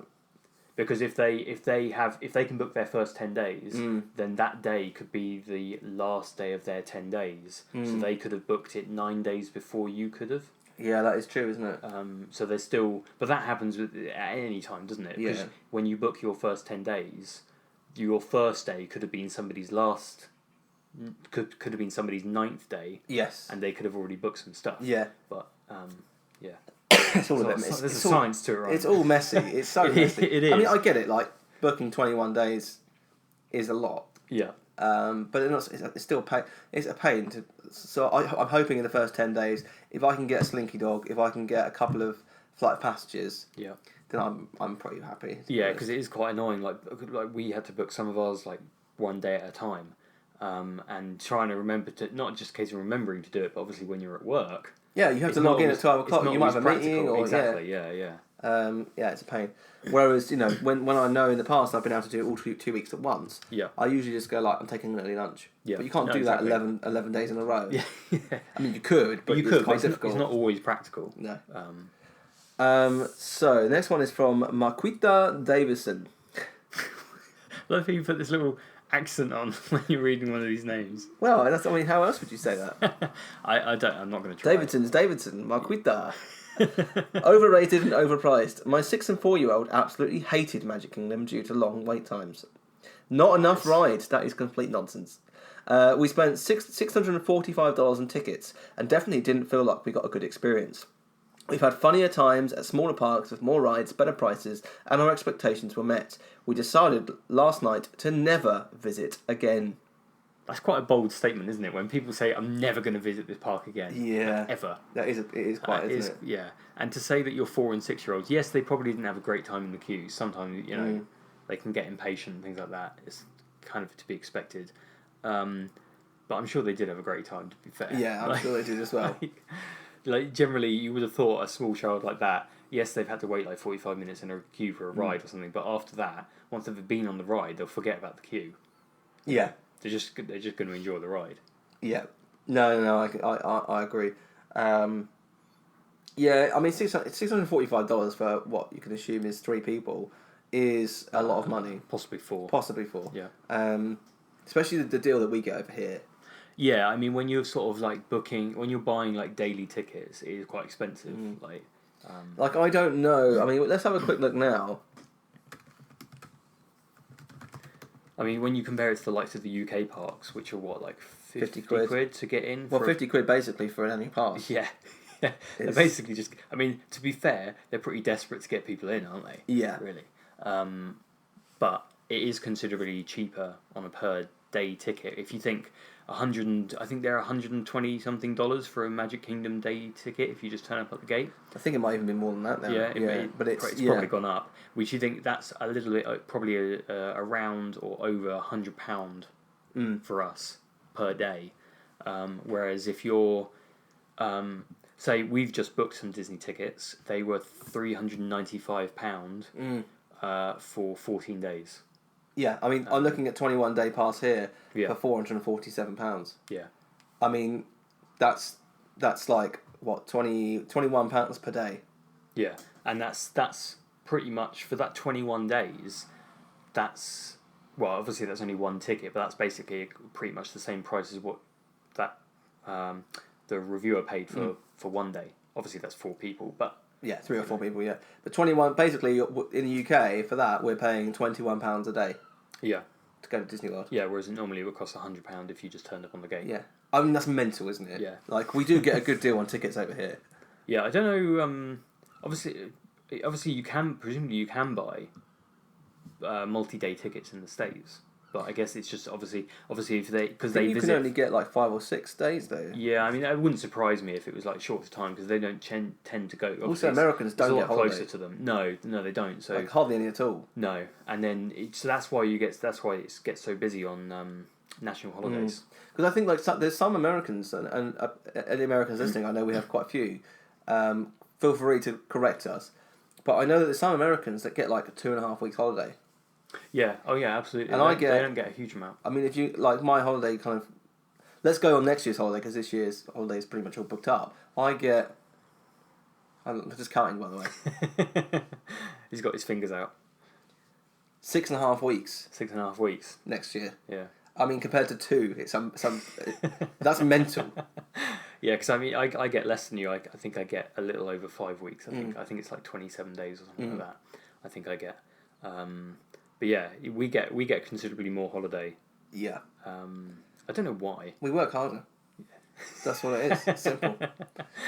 Because if they can book their first 10 days, then that day could be the last day of their 10 days. So they could have booked it 9 days before you could have. Yeah, that is true, isn't it? So there's still, but that happens at any time, doesn't it? Because when you book your first 10 days, your first day could have been somebody's could have been somebody's 9th day. Yes. And they could have already booked some stuff. Yeah. But yeah. It's all a bit messy. There's a science to it, right? It's all messy. It's so messy. It is. I mean, I get it. Like, booking 21 days is a lot. Yeah. But it's still pain. It's a pain. So I'm hoping in the first 10 days, if I can get a Slinky Dog, if I can get a couple of Flight of Passages, then I'm pretty happy. Yeah, because it is quite annoying. Like we had to book some of ours like one day at a time, and trying to remember to not just a case of remembering to do it, but obviously when you're at work. Yeah, you have to log in at 12 o'clock. You might have a meeting or exactly. Yeah. Yeah, it's a pain. Whereas, you know, when I know in the past I've been able to do it all 2 weeks at once, I usually just go like, I'm taking an early lunch. Yeah. But you can't do that 11 days in a row. Yeah. I mean, you could, but it's quite difficult. It's not always practical. No. So, the next one is from Marquita Davison. I love how you put this little accent on when you're reading one of these names. Well, how else would you say that? I'm not going to try. Davidson, Marquita. Overrated and overpriced. My 6 and 4-year-old absolutely hated Magic Kingdom due to long wait times. Not enough rides. That is complete nonsense. We spent $645 on tickets and definitely didn't feel like we got a good experience. We've had funnier times at smaller parks with more rides, better prices, and our expectations were met. We decided last night to never visit again. That's quite a bold statement, isn't it? When people say, I'm never going to visit this park again. Yeah. Like, ever. It is quite, isn't it? Yeah. And to say that your 4 and 6-year-olds, yes, they probably didn't have a great time in the queue. Sometimes, you know, they can get impatient and things like that. It's kind of to be expected. But I'm sure they did have a great time, to be fair. Yeah, I'm sure they did as well. Like generally, you would have thought a small child like that, yes, they've had to wait like 45 minutes in a queue for a ride or something, but after that, once they've been on the ride, they'll forget about the queue. Yeah. They're just going to enjoy the ride. Yeah. No, I agree. Yeah, I mean, $645 for what you can assume is 3 people is a lot of money. Possibly 4. Possibly 4. Yeah. Especially the deal that we get over here. Yeah, I mean, when you're sort of like when you're buying like daily tickets, it is quite expensive. Like, I don't know. I mean, let's have a quick look now. I mean, when you compare it to the likes of the UK parks, which are what, like 50 quid to get in? Well, 50 quid basically for an annual pass. Yeah. Yeah. They're basically just, I mean, to be fair, they're pretty desperate to get people in, aren't they? Yeah. Really. But it is considerably cheaper on a per day ticket. If you think I think they're $120 something for a Magic Kingdom day ticket if you just turn up at the gate. I think it might even be more than that now. Yeah, but it's probably gone up. Which you think that's a little bit, probably around or over £100 for us per day. Whereas if you're, say we've just booked some Disney tickets, they were £395 for 14 days. Yeah, I mean, I'm looking at 21-day pass here for £447. Yeah. I mean, that's like, what, £21 per day? Yeah, and that's pretty much, for that 21 days, that's, well, obviously that's only one ticket, but that's basically pretty much the same price as what that the reviewer paid for one day. Obviously that's 4 people, but... Yeah, 3 or 4 people, yeah. But 21, basically, in the UK, for that, we're paying £21 a day. Yeah. To go to Disney World. Yeah, whereas normally it would cost £100 if you just turned up on the gate. Yeah. I mean, that's mental, isn't it? Yeah. Like, we do get a good deal on tickets over here. Yeah, I don't know, obviously you can, presumably you can buy multi-day tickets in the States. But I guess it's just obviously if they, because they visit, you can only get like 5 or 6 days though. Yeah, I mean, it wouldn't surprise me if it was like shorter time because they don't tend to go. Also, Americans don't get holiday. Closer to them. No, they don't. So like hardly any at all. No, and then so that's why it gets so busy on national holidays. Because I think like there's some Americans and any Americans listening, I know we have quite a few. Feel free to correct us, but I know that there's some Americans that get like a 2.5 weeks holiday. Yeah. Oh, yeah. Absolutely. And they don't get a huge amount. I mean, if you like my holiday, kind of, let's go on next year's holiday because this year's holiday is pretty much all booked up. I'm just counting, by the way. He's got his fingers out. 6.5 weeks. 6.5 weeks next year. Yeah. I mean, compared to 2, it's that's mental. Yeah, because I mean, I get less than you. I think I get a little over 5 weeks. I think it's like 27 days or something like that. I think I get. But yeah, we get considerably more holiday. Yeah. I don't know why. We work harder. Yeah. That's what it is. It's simple.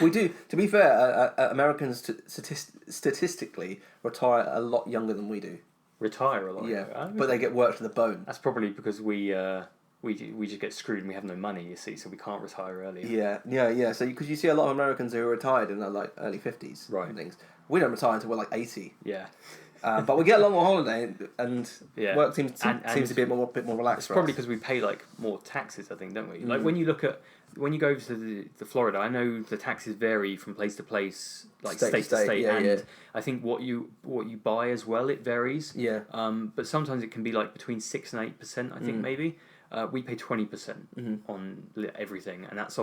We do. To be fair, Americans statistically retire a lot younger than we do. Retire a lot. Yeah, but they get worked to the bone. That's probably because we just get screwed and we have no money. You see, so we can't retire early. Yeah. So because you see a lot of Americans who are retired in their like early 50s, right? And things. We don't retire until we're like 80. Yeah. But we get a long holiday, and work seems to be a bit more relaxed. It's probably because we pay like more taxes, I think, don't we? Like when you go to the Florida, I know the taxes vary from place to place, like state to state, and I think what you buy as well, it varies. Yeah. But sometimes it can be like between 6% and 8%. I think maybe we pay 20% on everything, and that's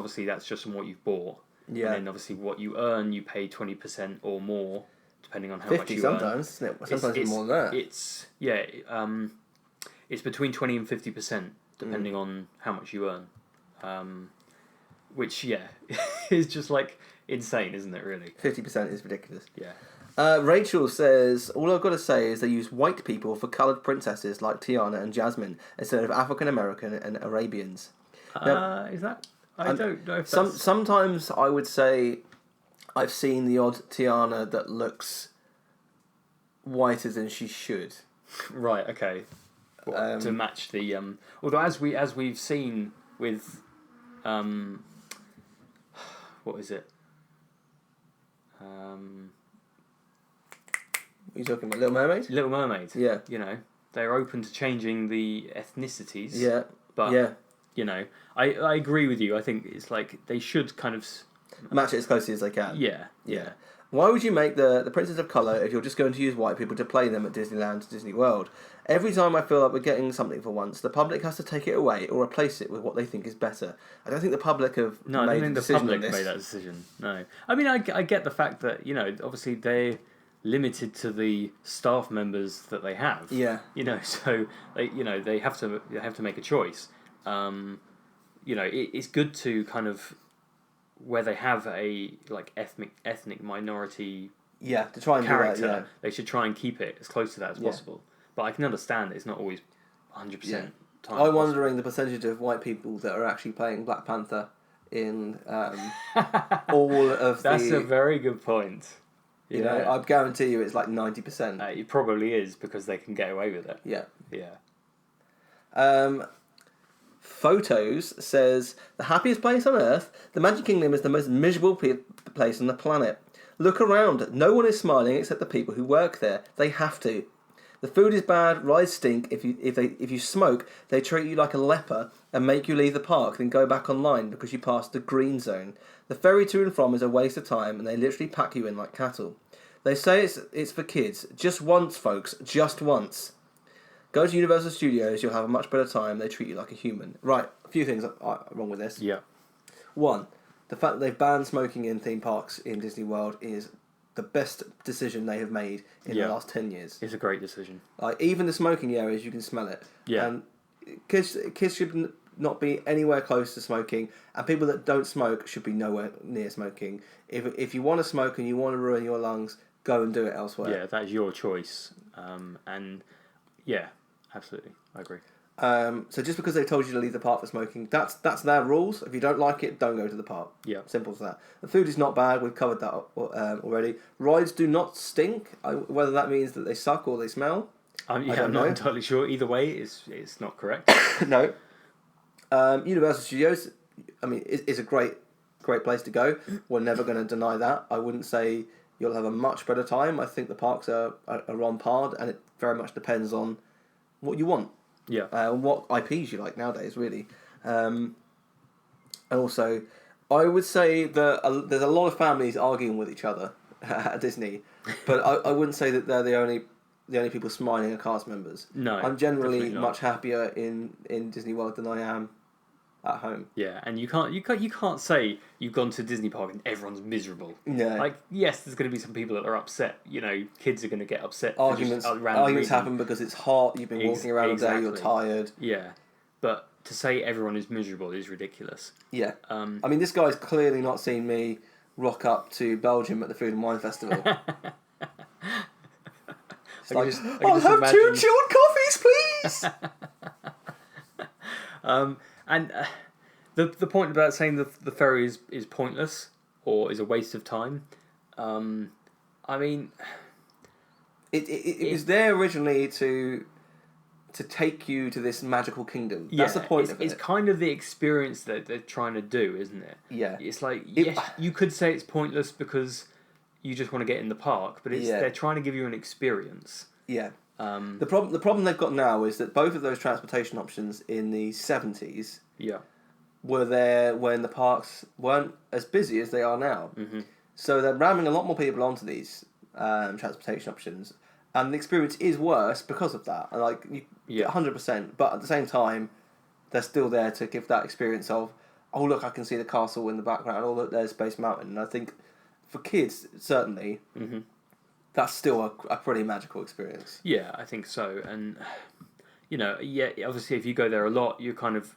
just from what you've bought. Yeah. And then obviously what you earn, you pay 20% or more. Depending on how 50 much you sometimes, isn't it? Sometimes it's more than that. It's between 20 and 50% depending on how much you earn, which is just like insane, isn't it? Really, 50% is ridiculous. Yeah. Rachel says, all I've got to say is they use white people for coloured princesses like Tiana and Jasmine instead of African American and Arabians. Now, is that? I don't know if sometimes I would say I've seen the odd Tiana that looks whiter than she should. Right. Okay. To match the although as we've seen with what is it? Are you talking about Little Mermaid? Little Mermaid. Yeah. You know, they're open to changing the ethnicities. Yeah. But yeah. You know, I agree with you. I think it's like they should kind of match it as closely as they can. Yeah. Why would you make the Princess of Colour if you're just going to use white people to play them at Disneyland, Disney World? Every time I feel like we're getting something for once, the public has to take it away or replace it with what they think is better. I don't think the public have made I don't think the public made that decision. No. I mean, I get the fact that, you know, obviously they're limited to the staff members that they have. Yeah. You know, so they have to make a choice. it's good to kind of where they have a like ethnic minority Yeah, to try and character, do that, yeah. they should try and keep it as close to that as possible. But I can understand it's not always 100% time. I'm wondering the percentage of white people that are actually playing Black Panther in all of That's the... a very good point. You know, I guarantee you it's like 90%. It probably is because they can get away with it. Yeah. Yeah. Photos says, the happiest place on earth, the Magic Kingdom is the most miserable place on the planet. Look around. No one is smiling except the people who work there. They have to. The food is bad, rides stink. If you smoke, they treat you like a leper and make you leave the park, then go back online because you passed the green zone. The ferry to and from is a waste of time, and they literally pack you in like cattle. They say it's for kids. Just once, folks. Just once. Go to Universal Studios, you'll have a much better time. They treat you like a human. Right, a few things are wrong with this. Yeah. One, the fact that they've banned smoking in theme parks in Disney World is the best decision they have made in the last 10 years. It's a great decision. Like, even the smoking areas, you can smell it. Yeah. And kids should not be anywhere close to smoking, and people that don't smoke should be nowhere near smoking. If you want to smoke and you want to ruin your lungs, go and do it elsewhere. Yeah, that is your choice. And yeah, absolutely, I agree. So just because they've told you to leave the park for smoking, that's their rules. If you don't like it, don't go to the park. Yeah. Simple as that. The food is not bad. We've covered that already. Rides do not stink. Whether that means that they suck or they smell, I'm not entirely sure. Either way, it's not correct. No. Universal Studios, I mean, is a great place to go. We're never going to deny that. I wouldn't say you'll have a much better time. I think the parks are on par, and it very much depends on what you want. Yeah. What IPs you like nowadays, really. And also, I would say that there's a lot of families arguing with each other at Disney, but I wouldn't say that they're the only people smiling are cast members. No, I'm generally definitely not. much happier in Disney World than I am at home. Yeah, and you can't say you've gone to Disney Park and everyone's miserable. Yeah. Like, yes, there's going to be some people that are upset. You know, kids are going to get upset. Arguments happen because it's hot. You've been walking around all day. You're tired. Yeah, but to say everyone is miserable is ridiculous. Yeah. I mean, this guy's clearly not seen me rock up to Belgium at the Food and Wine Festival. I'll have 2 chilled coffees, please. And the point about saying the ferry is pointless or is a waste of time, I mean, it was there originally to take you to this magical kingdom. That's the point of it. It's kind of the experience that they're trying to do, isn't it? Yeah. It's like, yes, you could say it's pointless because you just want to get in the park, but they're trying to give you an experience. Yeah. The problem they've got now is that both of those transportation options in the 70s were there when the parks weren't as busy as they are now. Mm-hmm. So they're ramming a lot more people onto these transportation options, and the experience is worse because of that. And 100%. But at the same time, they're still there to give that experience of, oh look, I can see the castle in the background. Oh look, there's Space Mountain. And I think for kids, certainly. Mm-hmm. That's still a pretty magical experience. Yeah, I think so. And, obviously if you go there a lot, you're kind of,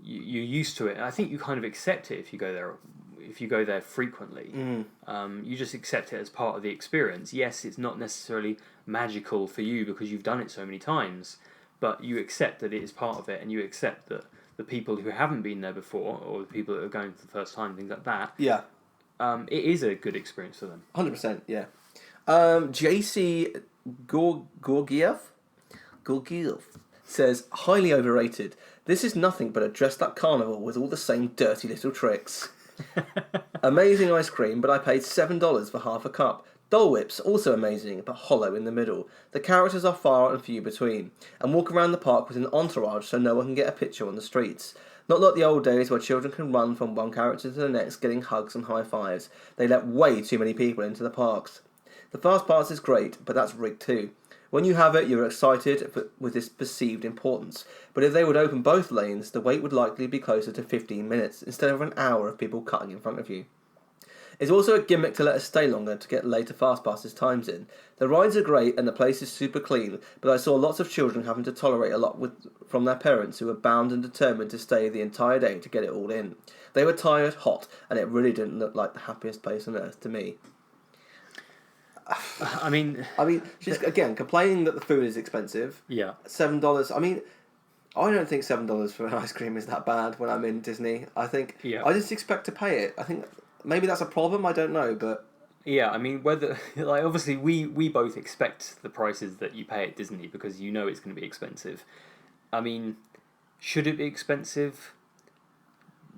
you're used to it. And I think you kind of accept it if you go there frequently. Mm. You just accept it as part of the experience. Yes, it's not necessarily magical for you because you've done it so many times, but you accept that it is part of it, and you accept that the people who haven't been there before, or the people that are going for the first time, things like that, it is a good experience for them. 100%, yeah. JC Gorgiev says, highly overrated. This is nothing but a dressed-up carnival with all the same dirty little tricks. Amazing ice cream, but I paid $7 for half a cup. Dole Whips, also amazing, but hollow in the middle. The characters are far and few between. And walk around the park with an entourage so no one can get a picture on the streets. Not like the old days where children can run from one character to the next getting hugs and high fives. They let way too many people into the parks. The Fast Pass is great, but that's rigged too. When you have it, you're excited with this perceived importance. But if they would open both lanes, the wait would likely be closer to 15 minutes, instead of an hour of people cutting in front of you. It's also a gimmick to let us stay longer to get later fast passes times in. The rides are great and the place is super clean, but I saw lots of children having to tolerate a lot from their parents who were bound and determined to stay the entire day to get it all in. They were tired, hot, and it really didn't look like the happiest place on earth to me. I mean, just again, complaining that the food is expensive. yeah. $7. I mean, I don't think $7 for an ice cream is that bad when I'm in Disney. I think I just expect to pay it. I think maybe that's a problem. I don't know, but Yeah, I mean, whether like obviously we both expect the prices that you pay at Disney because you know it's going to be expensive. I mean, should it be expensive?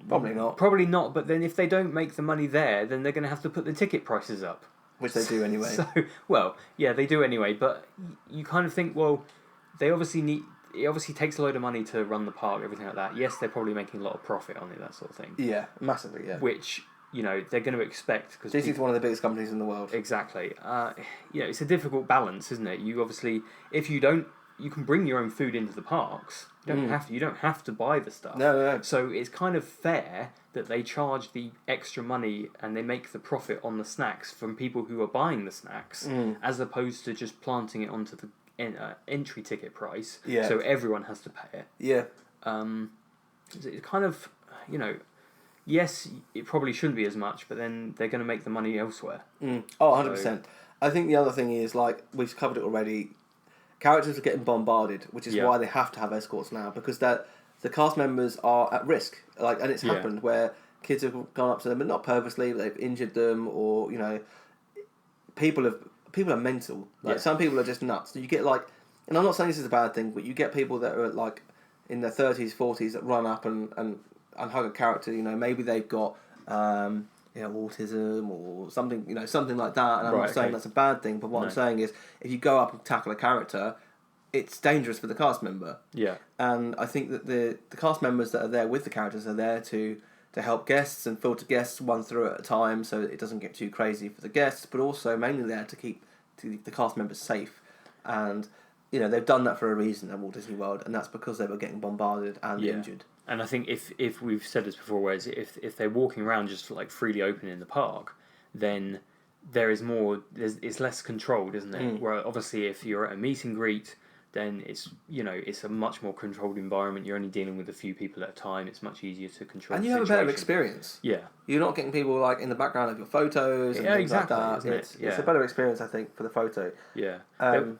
probably not. Probably not. But then if they don't make the money there, then they're going to have to put the ticket prices up. Which they do anyway. So, well, yeah, they do anyway. But you kind of think, well, they obviously need. It obviously takes a load of money to run the park, everything like that. Yes, they're probably making a lot of profit on it, that sort of thing. Yeah, massively. Yeah. Which they're going to expect because Disney's one of the biggest companies in the world. Exactly. It's a difficult balance, isn't it? You obviously, if you don't, you can bring your own food into the parks. You don't have to. You don't have to buy the stuff. No. So it's kind of fair that they charge the extra money and they make the profit on the snacks from people who are buying the snacks, as opposed to just planting it onto the entry ticket price. Yeah. So everyone has to pay it. Yeah. It's kind of, yes, it probably shouldn't be as much, but then they're going to make the money elsewhere. Oh, 100%. I think the other thing is, like, we've covered it already, characters are getting bombarded, which is why they have to have escorts now, because the cast members are at risk. Like, and it's happened where kids have gone up to them, but not purposely, but they've injured them, or, people are mental. Like, some people are just nuts. So you get, like, and I'm not saying this is a bad thing, but you get people that are, like, in their 30s, 40s that run up and hug a character. Maybe they've got autism or something, something like that. And I'm not saying that's a bad thing, but what I'm saying is, if you go up and tackle a character, it's dangerous for the cast member. Yeah. And I think that the cast members that are there with the characters are there to help guests and filter guests one through at a time, so it doesn't get too crazy for the guests, but also mainly there to keep the cast members safe. And they've done that for a reason at Walt Disney World, and that's because they were getting bombarded and injured. And I think if we've said this before, whereas if they're walking around just like freely open in the park, then there is more. It's less controlled, isn't it? Where obviously if you're at a meet and greet, then it's a much more controlled environment. You're only dealing with a few people at a time. It's much easier to control. And the you have a situation. better experience. Yeah. You're not getting people like in the background of your photos and things exactly, like that. isn't it? It's a better experience, I think, for the photo. Yeah.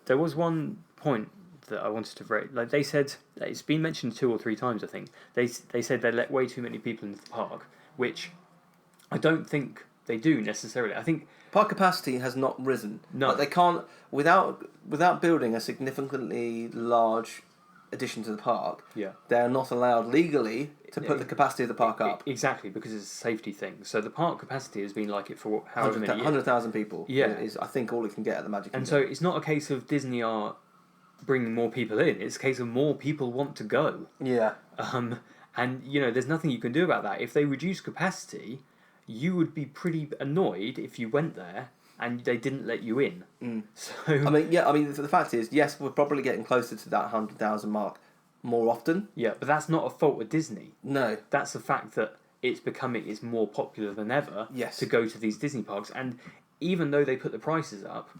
There was one point that I wanted to raise. Like they said, it's been mentioned 2 or 3 times. I think they said they let way too many people into the park, which I don't think they do necessarily. I think park capacity has not risen. No, like they can't without building a significantly large addition to the park. Yeah, they're not allowed legally to put the capacity of the park up. Exactly, because it's a safety thing. So the park capacity has been like it for however many years. 100,000 people. Yeah, is I think all it can get at the Magic Kingdom. And so it's not a case of Disney are bringing more people in. It's a case of more people want to go. Yeah. And there's nothing you can do about that. If they reduce capacity, you would be pretty annoyed if you went there and they didn't let you in. So the fact is, yes, we're probably getting closer to that 100,000 mark more often. Yeah, but that's not a fault of Disney. No. That's the fact that it's more popular than ever to go to these Disney parks. And even though they put the prices up,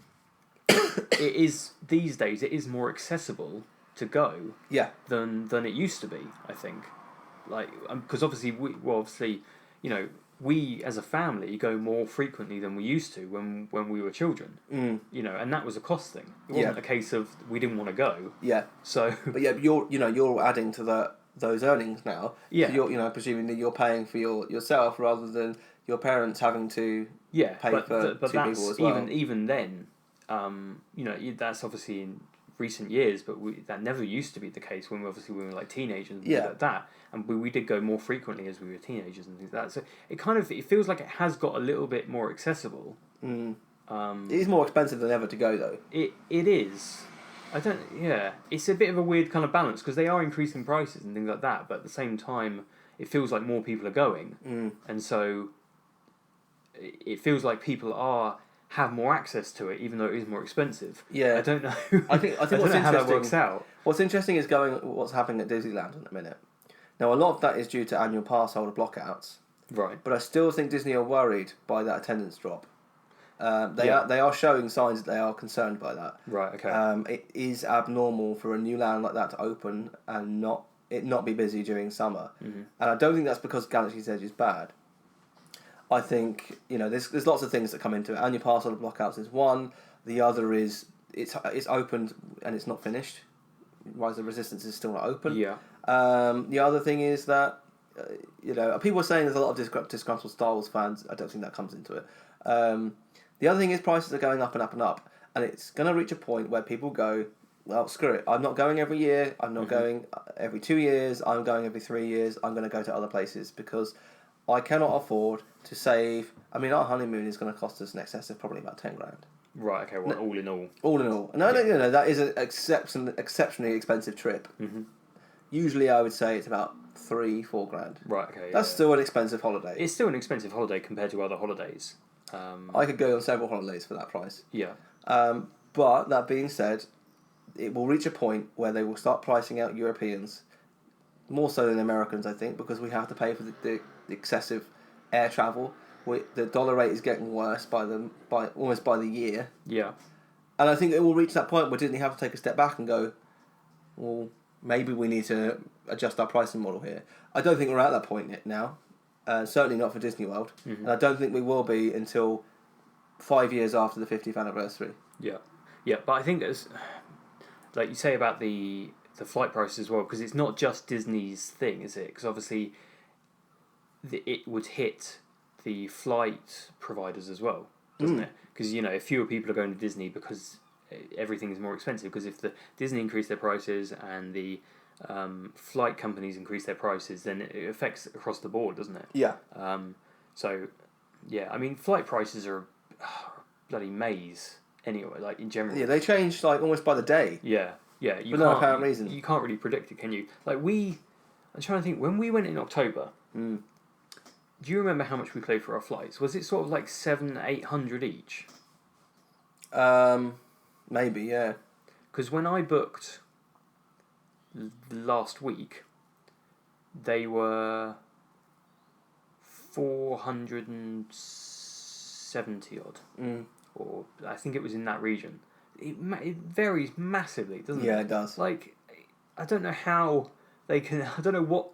these days it is more accessible to go than it used to be, I think. Like, because obviously we as a family go more frequently than we used to when we were children. And that was a cost thing. It wasn't a case of we didn't want to go. Yeah. So but you're adding to those earnings now. Yeah. So you're presuming that you're paying for yourself rather than your parents having to pay for two people as well. Even then, that's obviously in recent years, but that never used to be the case when we were like teenagers and things like that. And we did go more frequently as we were teenagers and things like that. So it feels like it has got a little bit more accessible. It is more expensive than ever to go though. It is. It's a bit of a weird kind of balance because they are increasing prices and things like that, but at the same time, it feels like more people are going, and so it feels like people have more access to it, even though it is more expensive. Yeah, I don't know. I think I don't know how that works out. What's interesting is what's happening at Disneyland in a minute. Now, a lot of that is due to annual pass holder blockouts, Right. But I still think Disney are worried by that attendance drop. They Yeah. are showing signs that they are concerned by that. Right. Okay. It is abnormal for a new land like that to open and not be busy during summer. Mm-hmm. And I don't think that's because Galaxy's Edge is bad. I think there's lots of things that come into it. Annual pass order blockouts is one. The other is it's opened and it's not finished. Rise of Resistance is still not open. Yeah. The other thing is that people are saying there's a lot of disgruntled Star Wars fans. I don't think that comes into it. The other thing is prices are going up and up and up, and it's going to reach a point where people go, well, screw it. I'm not going every year. I'm not going every 2 years. I'm going every 3 years. I'm going to go to other places because I cannot afford to save. I mean, our honeymoon is going to cost us in excess of probably about 10 grand. Right. Okay. Well, all in all. All in all, no, that is an exceptionally expensive trip. Mm-hmm. Usually, I would say it's about 3-4 grand. Right. Okay. That's still an expensive holiday. It's still an expensive holiday compared to other holidays. I could go on several holidays for that price. Yeah. But that being said, it will reach a point where they will start pricing out Europeans, more so than Americans, I think, because we have to pay for the excessive air travel. The dollar rate is getting worse almost by the year. Yeah. And I think it will reach that point where Disney have to take a step back and go, well, maybe we need to adjust our pricing model here. I don't think we're at that point yet now. Certainly not for Disney World. Mm-hmm. And I don't think we will be until 5 years after the 50th anniversary. Yeah. Yeah, but I think as like you say about the flight prices as well, because it's not just Disney's thing, is it? Because obviously it would hit the flight providers as well, doesn't it? Because if fewer people are going to Disney because everything is more expensive. Because if the Disney increase their prices and the flight companies increase their prices, then it affects across the board, doesn't it? Yeah. So, yeah, I mean, flight prices are a bloody maze anyway, like in general. Yeah, they change like almost by the day. Yeah. For no apparent reason. You can't really predict it, can you? Like I'm trying to think, when we went in October, do you remember how much we paid for our flights? Was it sort of like 700-800 each? Maybe, yeah. Because when I booked last week, they were 470 odd. Or I think it was in that region. It varies massively, doesn't it? Yeah, it does. Like, I don't know how they can. I don't know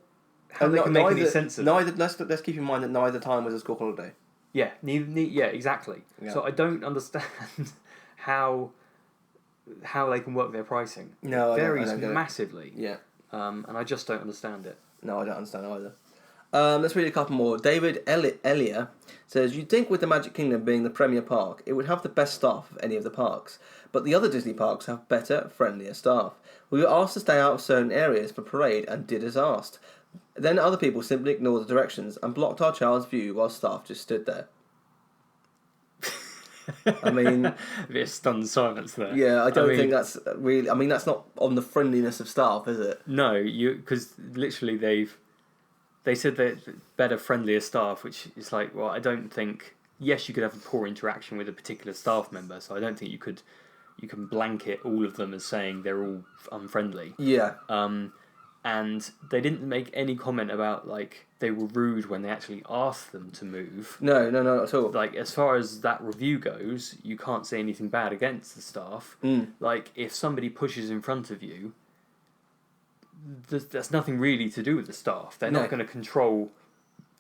how they can make any sense of it. Let's keep in mind that neither time was a school holiday. Yeah, yeah, exactly. Yeah. So I don't understand how they can work their pricing. No, it varies I don't get it. massively. Yeah. And I just don't understand it. No, I don't understand either. Let's read a couple more. David Elia says, you'd think with the Magic Kingdom being the premier park, it would have the best staff of any of the parks. But the other Disney parks have better, friendlier staff. We were asked to stay out of certain areas for parade and did as asked. Then other people simply ignored the directions and blocked our child's view while staff just stood there. I mean... A bit of stunned silence there. Yeah, I don't think that's really... I mean, that's not on the friendliness of staff, is it? No, because literally they said that better, friendlier staff, which is like, well, I don't think... Yes, you could have a poor interaction with a particular staff member, so I don't think you can blanket all of them as saying they're all unfriendly. Yeah. And they didn't make any comment about, like, they were rude when they actually asked them to move. No, not at all. Like, as far as that review goes, you can't say anything bad against the staff. Like, if somebody pushes in front of you, that's nothing really to do with the staff. They're not going to control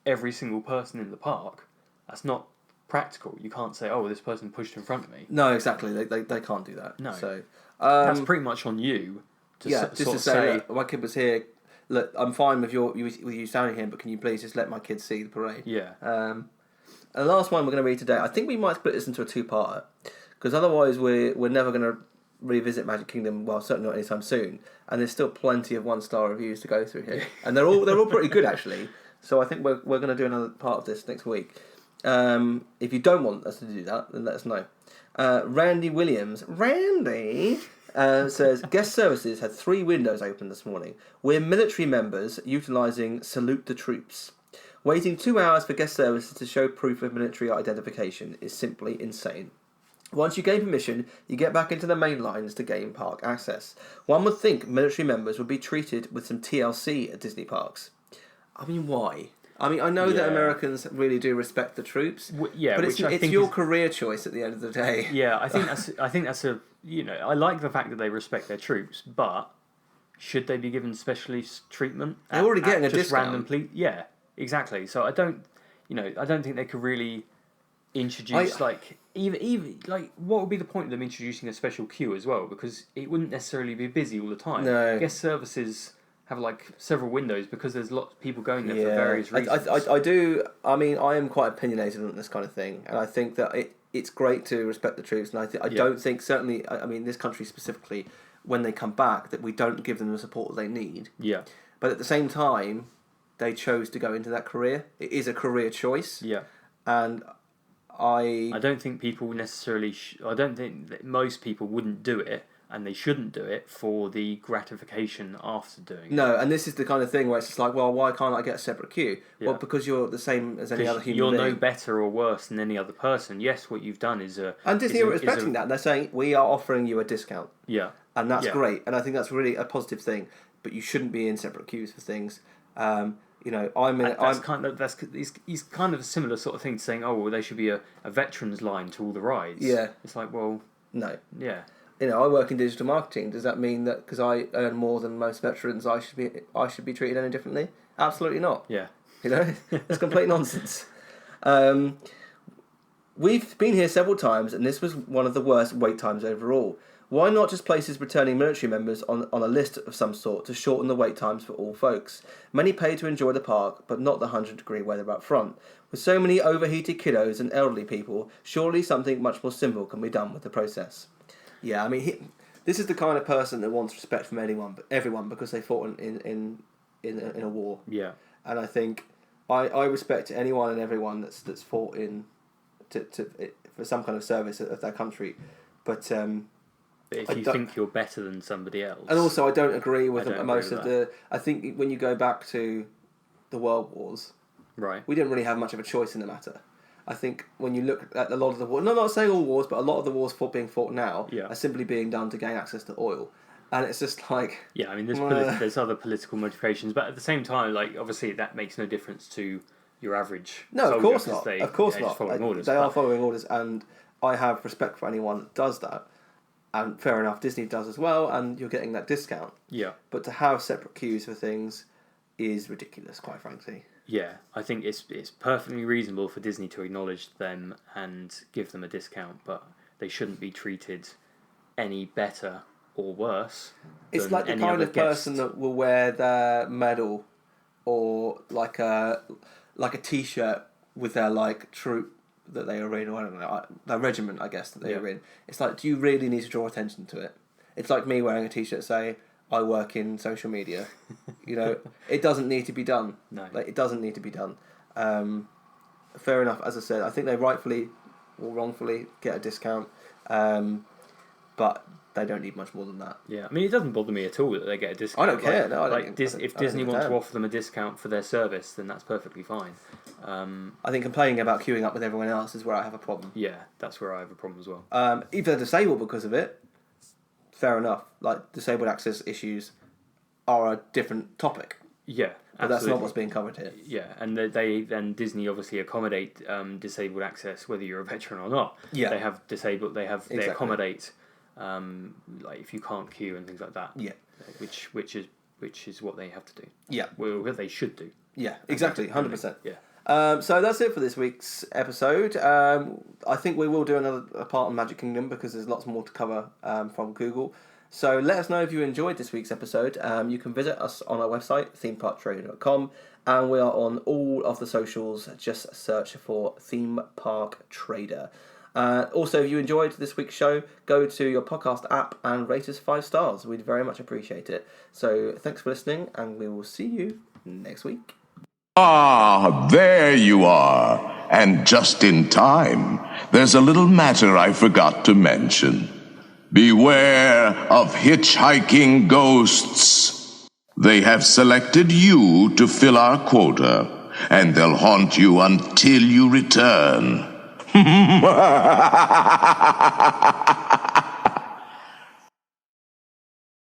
every single person in the park. That's not practical. You can't say, oh, this person pushed in front of me. No, exactly. They can't do that. No. So, that's pretty much on you. Just to say, look, my kid was here. Look, I'm fine with you standing here, but can you please just let my kids see the parade? Yeah. And the last one we're going to read today, I think we might split this into a two-parter, because otherwise we're never going to revisit Magic Kingdom. Well, certainly not anytime soon. And there's still plenty of 1-star reviews to go through here, and they're all pretty good actually. So I think we're going to do another part of this next week. If you don't want us to do that, then let us know. Randy Williams, says, guest services had 3 windows open this morning. We're military members utilising Salute the Troops. Waiting 2 hours for guest services to show proof of military identification is simply insane. Once you gain permission, you get back into the main lines to gain park access. One would think military members would be treated with some TLC at Disney parks. I mean, why? I mean, I know that Yeah. Americans really do respect the troops, Yeah, but which I it's think your is- career choice at the end of the day. Yeah, I think that's a I like the fact that they respect their troops, but should they be given specialist treatment? They're already getting a just discount. random yeah, exactly. So I don't think they could really introduce even like what would be the point of them introducing a special queue as well? Because it wouldn't necessarily be busy all the time. No. Guest services have like several windows because there's lots of people going there for various reasons. I do. I mean, I am quite opinionated on this kind of thing, and I think that it's great to respect the troops, and I don't think certainly. I mean, this country specifically, when they come back, that we don't give them the support that they need. Yeah. But at the same time, they chose to go into that career. It is a career choice. Yeah. And I don't think people necessarily. I don't think that most people wouldn't do it, and they shouldn't do it for the gratification after doing it. No, and this is the kind of thing where it's just like, well, why can't I get a separate queue? Yeah. Well, because you're the same as any other human You're being. no better or worse than any other person. Yes, what you've done is a. And Disney is a- are respecting that. They're saying, we are offering you a discount. Yeah. And that's Yeah. great. And I think that's really a positive thing. But you shouldn't be in separate queues for things. He's kind of a similar sort of thing to saying, oh, well, there should be a veterans line to all the rides. Yeah. It's like, well, No. yeah. I work in digital marketing. Does that mean that because I earn more than most veterans, I should be treated any differently? Absolutely not. Yeah. It's complete nonsense. We've been here several times, and this was one of the worst wait times overall. Why not just place returning military members on a list of some sort to shorten the wait times for all folks? Many pay to enjoy the park, but not the 100-degree weather up front. With so many overheated kiddos and elderly people, surely something much more simple can be done with the process. Yeah, I mean, this is the kind of person that wants respect from everyone, because they fought in a war. Yeah. And I think I respect anyone and everyone that's fought for some kind of service of their country, but But if you think you're better than somebody else, and also I don't agree with I don't most agree of with the. I think when you go back to the World Wars, right? we didn't really have much of a choice in the matter. I think when you look at a lot of the wars, not saying all wars, but a lot of the wars being fought now are simply being done to gain access to oil. And it's just like... Yeah, I mean, there's other political motivations, but at the same time, like, obviously that makes no difference to your average soldier, of course not. They, of course they're not. just following orders, they are following orders, and I have respect for anyone that does that. And fair enough, Disney does as well, and you're getting that discount. Yeah. But to have separate queues for things is ridiculous, quite frankly. Yeah, I think it's perfectly reasonable for Disney to acknowledge them and give them a discount, but they shouldn't be treated any better or worse. It's like the kind of person that will wear their medal or like a T-shirt with their like troop that they are in, or I don't know, their regiment, I guess, that they are in. It's like, do you really need to draw attention to it? It's like me wearing a T-shirt saying, I work in social media. It doesn't need to be done. No. Like, it doesn't need to be done. Fair enough, as I said, I think they rightfully or wrongfully get a discount, but they don't need much more than that. Yeah, I mean, it doesn't bother me at all that they get a discount. I don't care. No, I don't. If Disney want to offer them a discount for their service, then that's perfectly fine. I think complaining about queuing up with everyone else is where I have a problem. Yeah, that's where I have a problem as well. If they're disabled because of it, fair enough. Like, disabled access issues are a different topic. Yeah, but that's not what's being covered here. Yeah, and they Disney obviously accommodate disabled access whether you're a veteran or not. Yeah, they have disabled. They accommodate like if you can't queue and things like that. Yeah, which is what they have to do. Yeah, well, what they should do. Yeah, exactly, 100%. Yeah. So that's it for this week's episode. I think we will do a part on Magic Kingdom because there's lots more to cover from Google. So let us know if you enjoyed this week's episode. You can visit us on our website, themeparktrader.com, and we are on all of the socials. Just search for Theme Park Trader. Also, if you enjoyed this week's show, go to your podcast app and rate us 5 stars. We'd very much appreciate it. So thanks for listening, and we will see you next week. Ah, there you are. And just in time. There's a little matter I forgot to mention. Beware of hitchhiking ghosts. They have selected you to fill our quota, and they'll haunt you until you return.